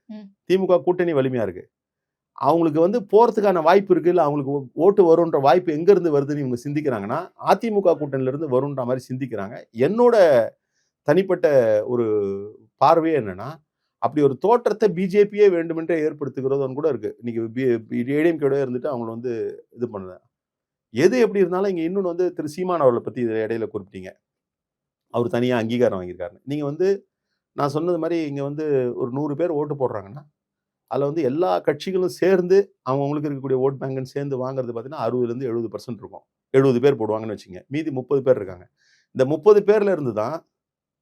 திமுக கூட்டணி வலிமையாக இருக்கு, அவங்களுக்கு வந்து போகிறதுக்கான வாய்ப்பு இருக்குது, இல்லை அவங்களுக்கு ஓட்டு வரும்ன்ற வாய்ப்பு எங்கேருந்து வருதுன்னு இவங்க சிந்திக்கிறாங்கன்னா அதிமுக கூட்டணியிலேருந்து வரும்ன்ற மாதிரி சிந்திக்கிறாங்க. என்னோட தனிப்பட்ட ஒரு பார்வையே என்னன்னா, அப்படி ஒரு தோற்றத்தை பிஜேபியே வேண்டுமென்றே ஏற்படுத்துகிறதுன்னு கூட இருக்குது. இன்னைக்கு ஏடிஎம்கேட இருந்துட்டு அவங்கள வந்து இது பண்ணுது. எது எப்படி இருந்தாலும் இங்கே இன்னொன்று வந்து திரு சீமான் அவர்களை பற்றி இடையில குறிப்பிட்டீங்க. அவர் தனியாக அங்கீகாரம் வாங்கியிருக்காரு. நீங்கள் வந்து நான் சொன்னது மாதிரி இங்கே வந்து ஒரு 100 பேர் ஓட்டு போடுறாங்கன்னா அதில் வந்து எல்லா கட்சிகளும் சேர்ந்து அவங்களுக்கு இருக்கக்கூடிய ஓட் பேங்குன்னு சேர்ந்து வாங்குறது பார்த்தீங்கன்னா 60% 70% இருக்கும். 70 பேர் போடுவாங்கன்னு வச்சுங்க. மீதி 30 பேர் இருக்காங்க. இந்த 30 பேர்ல இருந்து தான்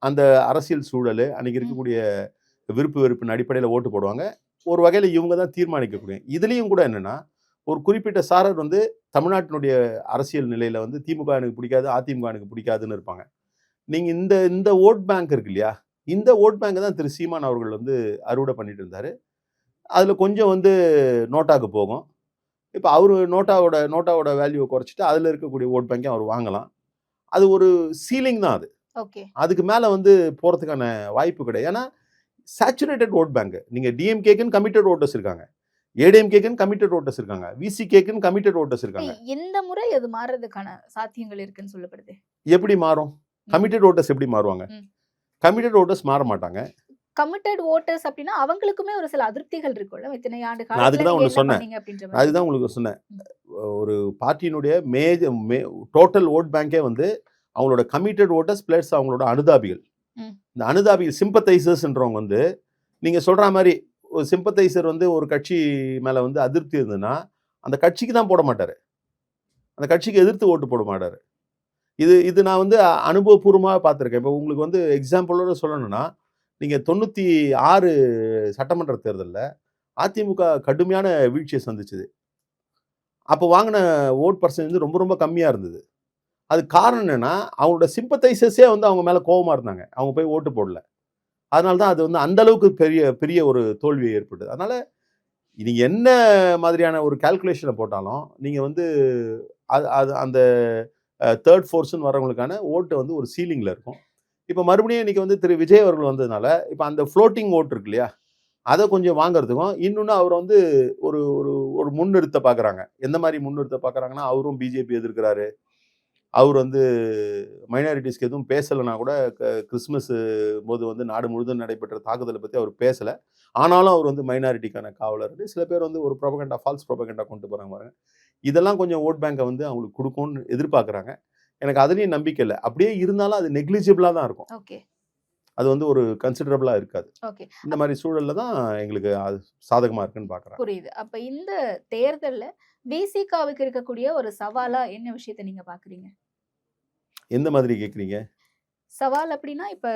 அந்த அரசியல் சூழல், அன்னைக்கு இருக்கக்கூடிய விருப்பு வெறுப்பின் அடிப்படையில் ஓட்டு போடுவாங்க. ஒரு வகையில் இவங்க தான் தீர்மானிக்கக்கூடிய. இதுலேயும் கூட என்னென்னா, ஒரு குறிப்பிட்ட சாரர் வந்து தமிழ்நாட்டினுடைய அரசியல் நிலையில் வந்து திமுக எனக்கு பிடிக்காது, அதிமுக எனக்கு பிடிக்காதுன்னு இருப்பாங்க. நீங்கள் இந்த ஓட் பேங்க் இருக்கு இல்லையா, இந்த ஓட் பேங்கை தான் திரு சீமான் அவர்கள் வந்து அறுவடை பண்ணிட்டு இருந்தார். அதில் கொஞ்சம் வந்து நோட்டாவுக்கு போகும். இப்போ அவர் நோட்டாவோட வேல்யூவை குறைச்சிட்டு அதில் இருக்கக்கூடிய ஓட் பேங்கையும் அவர் வாங்கலாம். அது ஒரு சீலிங் தான் அது. ஓகே. அதுக்கு மேலே வந்து போகிறதுக்கான வாய்ப்பு கிடையாது. ஏன்னா சேச்சுரேட்டட் ஓட் பேங்க். நீங்கள் டிஎம்கேக்குன்னு கமிட்டட் ஓட்டர்ஸ் இருக்காங்க, ஏடிஎம்கேக்குன்னு கமிட்டட் ஓட்டர்ஸ் இருக்காங்க, விசிகேக்குன்னு கமிட்டட் ஓட்டர்ஸ் இருக்காங்க. இந்த முறை அது மாறுறதுக்கான சாத்தியங்கள் இருக்குன்னு சொல்லப்படுது. எப்படி மாறும்? கமிட்டட் ஓட்டர்ஸ் எப்படி மாறுவாங்க? கமிட்டட் ஓட்டர்ஸ் மாற மாட்டாங்க. கமிட்டட் ஓட்டர்ஸ் அப்படின்னா அவங்களுக்குமே ஒரு சில அதிருப்திகள் இருக்கும்ல. இத்தனை ஆண்டு காலத்துல அதுக்கு தான் உங்களுக்கு சொன்னேன். அதுதான் உங்களுக்கு சொன்னேன். ஒரு பார்ட்டியினுடைய டோட்டல் ஓட் பேங்கே வந்து அவங்களோட கமிட்டட் ஓட்டர்ஸ் பிளஸ் அவங்களோட அனுதாபிகள். இந்த அனுதாபிகள் சிம்பத்தைசர்ஸ்ன்றவங்க வந்து நீங்கள் சொல்கிற மாதிரி ஒரு சிம்பத்தைசர் வந்து ஒரு கட்சி மேலே வந்து அதிருப்தி இருந்ததுன்னா அந்த கட்சிக்கு தான் போட மாட்டார், அந்த கட்சிக்கு எதிர்த்து ஓட்டு போட மாட்டார். இது நான் வந்து அனுபவபூர்வமாக பார்த்துருக்கேன். இப்போ உங்களுக்கு வந்து எக்ஸாம்பிளோட சொல்லணும்னா, நீங்கள் 96 சட்டமன்ற தேர்தலில் அதிமுக கடுமையான வீழ்ச்சியை சந்திச்சுது. அப்போ வாங்கின ஓட் பர்சன்டேஜ் வந்து ரொம்ப ரொம்ப கம்மியாக இருந்தது. அது காரணம் என்னென்னா, அவங்களோட சிம்பத்தைசர்ஸே வந்து அவங்க மேலே கோபமாக இருந்தாங்க, அவங்க போய் ஓட்டு போடல. அதனால தான் அது வந்து அந்தளவுக்கு பெரிய ஒரு தோல்வியை ஏற்பட்டது. அதனால் நீங்கள் என்ன மாதிரியான ஒரு கால்குலேஷனை போட்டாலும் நீங்கள் வந்து அது அந்த தேர்ட் ஃபோர்ஸ்ன்னு வரவங்களுக்கான ஓட்டு வந்து ஒரு சீலிங்கில் இருக்கும். இப்போ மறுபடியும் இன்றைக்கி வந்து திரு விஜய் அவர்கள் வந்ததுனால இப்போ அந்த ஃப்ளோட்டிங் ஓட்டு இருக்கு இல்லையா, அதை கொஞ்சம் வாங்குறதுக்கும் இன்னொன்று அவர் வந்து ஒரு ஒரு முன்னிறுத்த பார்க்குறாங்க. எந்த மாதிரி முன்னிறுத்த பார்க்குறாங்கன்னா, அவரும் பிஜேபி எதிர்க்கிறாரு, அவர் வந்து மைனாரிட்டிஸ்க்கு எதுவும் பேசலைன்னா கூட கிறிஸ்மஸ் போது வந்து நாடு முழுவதும் நடைபெற்ற தாக்குதலை பற்றி அவர் பேசலை. ஆனாலும் அவர் வந்து மைனாரிட்டிக்கான காவலர். சில பேர் வந்து ஒரு ப்ரொபகண்டா, ஃபால்ஸ் ப்ரொபகண்டா கொண்டு போகிறாங்க பாருங்க. இதெல்லாம் கொஞ்சம் ஓட் பேங்கை வந்து அவங்களுக்கு கொடுக்கும்னு எதிர்பார்க்குறாங்க. எனக்கு அதுலேயும் நம்பிக்கை இல்லை. அப்படியே இருந்தாலும் அது நெக்லிஜிபிளாக தான் இருக்கும். ஓகே அது வந்து ஒரு கன்சிடரபிளாக இருக்காது. ஓகே இந்த மாதிரி சூழலில் தான் எங்களுக்கு அது சாதகமாக இருக்குன்னு பார்க்குறேன். புரியுது. அப்ப இந்த தேர்தல்ல விசிகாவுக்கு இருக்கக்கூடிய ஒரு சவாலா என்ன விஷயத்தை நீங்க பாக்குறீங்க? எந்த மாதிரி கேட்குறீங்க? சவால் அப்படின்னா இப்ப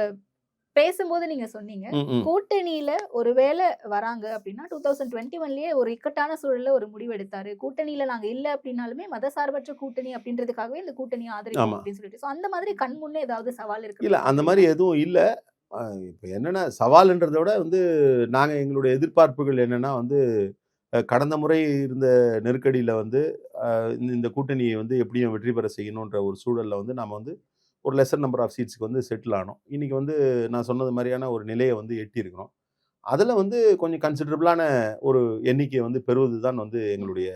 பேசும்போது நீங்க சொன்னீங்க ம் ம் கூட்டணியில ஒருவேளை வராங்க அப்படின்னா 2021லயே ஒரு இக்கட்டான சூழல்ல ஒரு முடிவு எடுத்தாரு. கூட்டணியில நாங்க இல்ல அப்படின்னாலுமே மதசார்பற்ற கூட்டணி அப்படின்றதுக்காகவே இந்த கூட்டணியை ஆதரிக்கும் ஆமா. அப்படின்னு சொல்லிட்டு. சோ அந்த மாதிரி கண் முன்னே ஏதாவது சவால் இருக்கு? இல்லை, அந்த மாதிரி எதுவும் இல்லை. இப்போ என்னென்னா சவால்ன்றதை விட வந்து நாங்கள் எங்களுடைய எதிர்பார்ப்புகள் என்னென்னா வந்து கடந்த முறை இருந்த நெருக்கடியில் வந்து இந்த கூட்டணியை வந்து எப்படியும் வெற்றி பெற செய்யணுன்ற ஒரு சூழலில் வந்து நாம் வந்து ஒரு லெசர் நம்பர் ஆஃப் சீட்ஸ்க்கு வந்து செட்டில் ஆனோம். இன்றைக்கி வந்து நான் சொன்னது மாதிரியான ஒரு நிலையை வந்து எட்டியிருக்கிறோம். அதில் வந்து கொஞ்சம் கன்சிடரபிளான ஒரு எண்ணிக்கையை வந்து பெறுவது தான் வந்து எங்களுடைய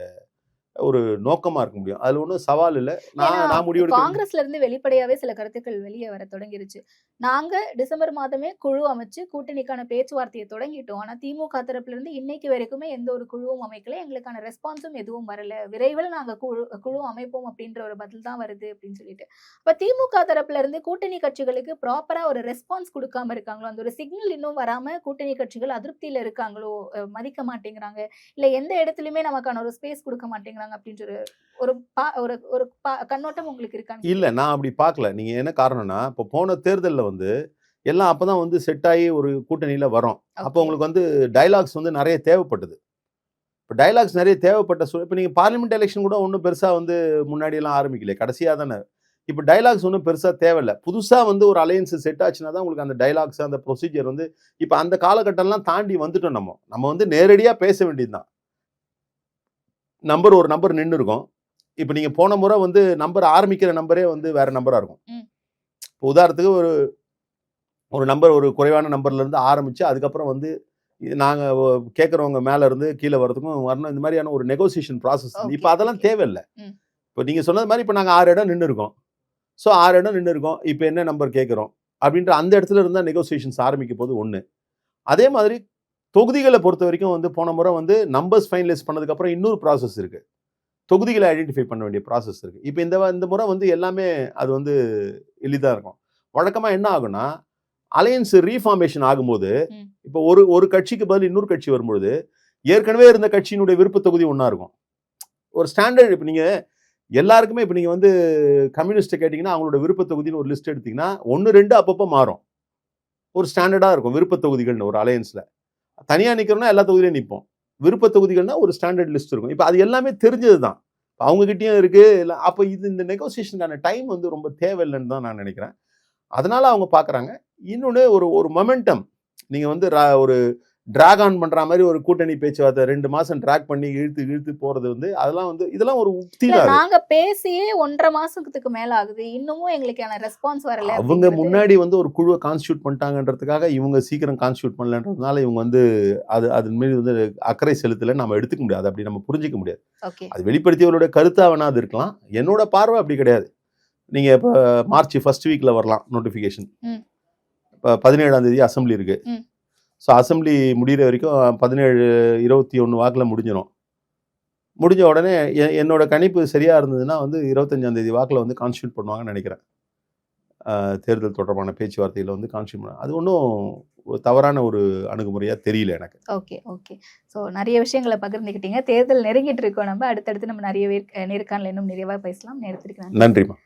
ஒரு நோக்கமாக இருக்க முடியும். அதில் ஒன்றும் சவால் இல்லை. நான் முடிவெடுக்க காங்கிரஸ்ல இருந்து வெளிப்படையாவே சில கருத்துக்கள் வெளியே வர தொடங்கிருச்சு. நாங்க டிசம்பர் மாதமே குழு அமைச்சு கூட்டணிக்கான பேச்சுவார்த்தையை தொடங்கிட்டோம். ஆனா திமுக தரப்புல இருந்து இன்னைக்கு வரைக்குமே எந்த ஒரு குழுவும் அமைக்கல. எங்களுக்கான ரெஸ்பான்ஸும் எதுவும் வரல. விரைவில் நாங்க குழு அமைப்போம் அப்படின்ற ஒரு பதில் தான் வருது அப்படின்னு சொல்லிட்டு. அப்ப திமுக தரப்புல இருந்து கூட்டணி கட்சிகளுக்கு ப்ராப்பரா ஒரு ரெஸ்பான்ஸ் கொடுக்காம இருக்காங்களோ, அந்த ஒரு சிக்னல் இன்னும் வராம கூட்டணி கட்சிகள் அதிருப்தியில இருக்காங்களோ, மதிக்க மாட்டேங்கிறாங்க, இல்ல எந்த இடத்துலயுமே நமக்கான ஒரு ஸ்பேஸ் கொடுக்க மாட்டேங்கிறாங்க அப்படின்ற ஒரு கண்ணோட்டம் உங்களுக்கு இருக்காங்க? இல்லை, நான் அப்படி பார்க்கல. நீங்கள் என்ன காரணம்னா இப்போ போன தேர்தலில் வந்து எல்லாம் அப்போ தான் வந்து செட் ஆகி ஒரு கூட்டணியில் வரோம். அப்போ உங்களுக்கு வந்து டைலாக்ஸ் வந்து நிறைய தேவைப்பட்டது. இப்போ டைலாக்ஸ் நிறைய தேவைப்பட்ட இப்போ நீங்கள் பார்லிமெண்ட் எலெக்ஷன் கூட ஒன்றும் பெருசாக வந்து முன்னாடியெல்லாம் ஆரம்பிக்கல, கடைசியாக தானே. இப்போ டைலாக்ஸ் ஒன்றும் பெருசாக தேவையில்லை. புதுசாக வந்து ஒரு அலையன்ஸ் செட் ஆச்சுன்னா தான் உங்களுக்கு அந்த டைலாக்ஸ் அந்த ப்ரொசீஜர் வந்து இப்போ அந்த காலகட்டம்லாம் தாண்டி வந்துட்டோம். நம்ம வந்து நேரடியாக பேச வேண்டியது தான். ஒரு நம்பர் நின்று இருக்கும். இப்போ நீங்கள் போன முறை வந்து நம்பர் ஆரம்பிக்கிற நம்பரே வந்து வேற நம்பராக இருக்கும். இப்போ உதாரணத்துக்கு ஒரு நம்பர் ஒரு குறைவான நம்பர்லேருந்து ஆரம்பித்து அதுக்கப்புறம் வந்து நாங்கள் கேட்குறவங்க மேலே இருந்து கீழே வரதுக்கும் வரணும். இந்த மாதிரியான ஒரு நெகோசியேஷன் ப்ராசஸ். இப்போ அதெல்லாம் தேவையில்லை. இப்போ நீங்கள் சொன்னது மாதிரி இப்போ நாங்கள் 6 இடம் நின்று இருக்கோம். ஸோ 6 இடம் நின்று இருக்கோம். இப்போ என்ன நம்பர் கேட்குறோம் அப்படின்ற அந்த இடத்துல இருந்தால் நெகோசியேஷன்ஸ் ஆரம்பிக்க போது ஒன்று. அதே மாதிரி தொகுதிகளை பொறுத்த வரைக்கும் வந்து போன முறை வந்து நம்பர்ஸ் ஃபைனலைஸ் பண்ணதுக்கப்புறம் இன்னொரு ப்ராசஸ் இருக்குது. தொகுதிகளை ஐடென்டிஃபை பண்ண வேண்டிய ப்ராசஸ் இருக்குது. இப்போ இந்த முறை வந்து எல்லாமே அது வந்து எளிதாக இருக்கும். வழக்கமாக என்ன ஆகும்னா அலையன்ஸ் ரீஃபார்மேஷன் ஆகும்போது இப்போ ஒரு கட்சிக்கு பதில் இன்னொரு கட்சி வரும்பொழுது ஏற்கனவே இருந்த கட்சியினுடைய விருப்ப தொகுதி ஒன்றா இருக்கும். ஒரு ஸ்டாண்டர்ட். இப்போ நீங்கள் எல்லாருக்குமே இப்போ நீங்கள் வந்து கம்யூனிஸ்ட்டை கேட்டிங்கன்னா அவங்களோட விருப்ப தொகுதின்னு ஒரு லிஸ்ட் எடுத்திங்கன்னா 1, 2 அப்பப்போ மாறும். ஒரு ஸ்டாண்டர்டாக இருக்கும் விருப்ப தொகுதிகள்னு ஒரு அலையன்ஸில். தனியாக நிற்கிறோம்னா எல்லா தொகுதியிலையும் நிற்போம். விருப்ப தொகுதிகள்னா ஒரு ஸ்டாண்டர்ட் லிஸ்ட் இருக்கும். இப்போ அது எல்லாமே தெரிஞ்சது தான். அவங்ககிட்டயும் இருக்குது. இல்லை அப்போ இந்த நெகோசியேஷனுக்கான டைம் வந்து ரொம்ப தேவையில்லைன்னு தான் நான் நினைக்கிறேன். அதனால் அவங்க பார்க்குறாங்க. இன்னொன்று ஒரு மொமெண்டம். நீங்கள் வந்து ஒரு ட்ராக் ஆன் பண்ணுற மாதிரி ஒரு கூட்டணி பேச்சுவார்த்தை 2 மாதம் ட்ராக் பண்ணி இழுத்து போகிறது வந்து இதெல்லாம் ஒரு உக்தி தான். நாங்க பேசியே 1.5 மாசத்துக்கு மேல ஆகுது. இன்னமும் எங்களுக்கான ரெஸ்பான்ஸ் வரல. அவங்க முன்னாடி வந்து ஒரு குழுவை கான்ஸ்டியூட் பண்ணிட்டாங்கன்றதுக்காக இவங்க சீக்கிரம் கான்ஸ்டியூட் பண்ணலன்றதுனால இவங்க வந்து அதன் மீது வந்து அக்கறை செலுத்தலை நம்ம எடுத்துக்க முடியாது. அப்படி நம்ம புரிஞ்சிக்க முடியாது. அது வெளிப்படுத்தியவர்களுடைய கருத்தாக வேணா அது இருக்கலாம். என்னோட பார்வை அப்படி கிடையாது. நீங்கள் இப்போ மார்ச் ஃபர்ஸ்ட் வீக்கில் வரலாம் நோட்டிஃபிகேஷன். இப்போ 17ஆம் தேதி அசம்பிளி இருக்குது. ஸோ அசம்பிளி முடிகிற வரைக்கும் 17-21 வாக்கில் முடிஞ்சிடும். முடிஞ்ச உடனே என்னோட கணிப்பு சரியாக இருந்ததுன்னா வந்து 25ஆம் தேதி வாக்கில் வந்து கான்ஸ்டியூட் பண்ணுவாங்கன்னு நினைக்கிறேன். தேர்தல் தொடர்பான பேச்சுவார்த்தையில் வந்து கான்ஸ்டியூட் பண்ண அது ஒன்றும் தவறான ஒரு அணுகுமுறையாக தெரியல எனக்கு. ஓகே. ஸோ நிறைய விஷயங்களை பகிர்ந்துக்கிட்டீங்க. தேர்தல் நெருங்கிட்டு இருக்கோம். நம்ம அடுத்தடுத்து நம்ம நிறைய நேர்காணல் இன்னும் நிறைவாக பேசலாம். நேரத்திற்கு நன்றிம்மா.